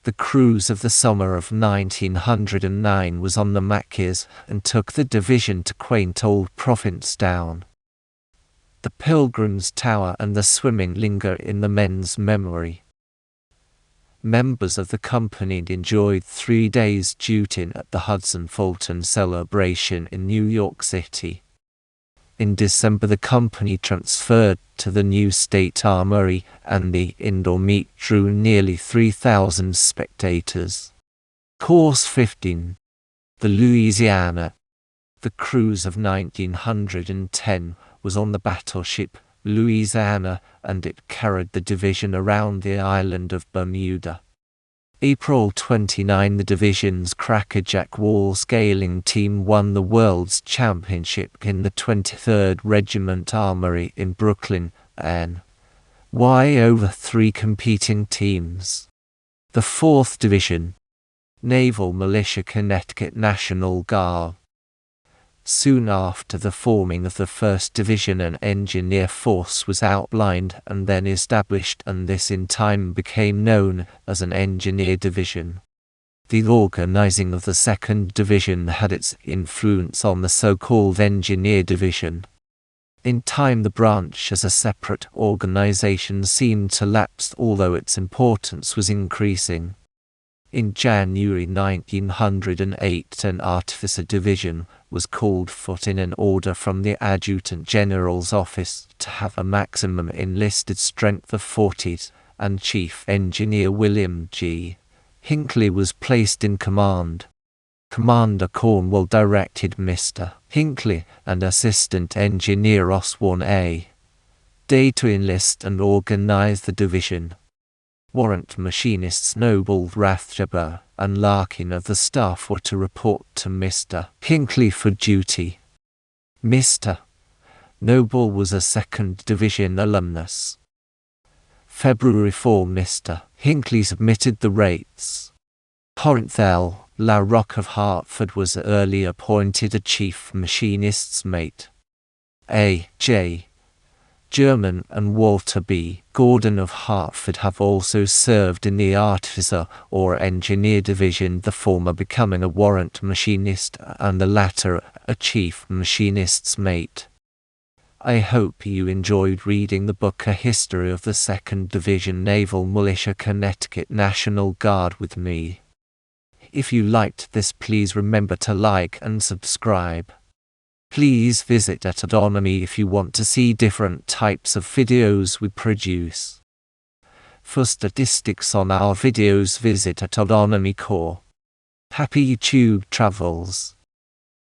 The cruise of the summer of 1909 was on the Machias and took the division to quaint old Provincetown. The Pilgrim's Tower and the swimming linger in the men's memory. Members of the company enjoyed 3 days' duty at the Hudson-Fulton celebration in New York City. In December the company transferred to the new State Armory, and the indoor meet drew nearly 3,000 spectators. Course 15. The Louisiana. The cruise of 1910 was on the battleship Louisiana, and it carried the division around the island of Bermuda. April 29, the division's crackerjack wall scaling team won the World's Championship in the 23rd Regiment Armory in Brooklyn, N. Y. over 3 competing teams. The 4th Division, Naval Militia Connecticut National Guard. Soon after the forming of the 1st Division, an engineer force was outlined and then established, and this in time became known as an engineer division. The organizing of the 2nd Division had its influence on the so-called engineer division. In time the branch as a separate organization seemed to lapse, although its importance was increasing. In January 1908 an artificer division was called forth in an order from the Adjutant General's office to have a maximum enlisted strength of 40, and Chief Engineer William G. Hinckley was placed in command. Commander Cornwell directed Mr. Hinckley and Assistant Engineer Osborne A. Day to enlist and organize the division. Warrant machinists Noble, Rathjabber, and Larkin of the staff were to report to Mr. Hinckley for duty. Mr. Noble was a 2nd Division alumnus. February 4, Mr. Hinckley submitted the rates. Corinth L. La Roque of Hartford was early appointed a chief machinist's mate. A. J. German and Walter B. Gordon of Hartford have also served in the artificer or engineer division, the former becoming a warrant machinist and the latter a chief machinist's mate. I hope you enjoyed reading the book A History of the 2nd Division Naval Militia Connecticut National Guard with me. If you liked this, please remember to like and subscribe. Please visit Autonomy if you want to see different types of videos we produce. For statistics on our videos, visit Autonomy Corps. Happy YouTube travels!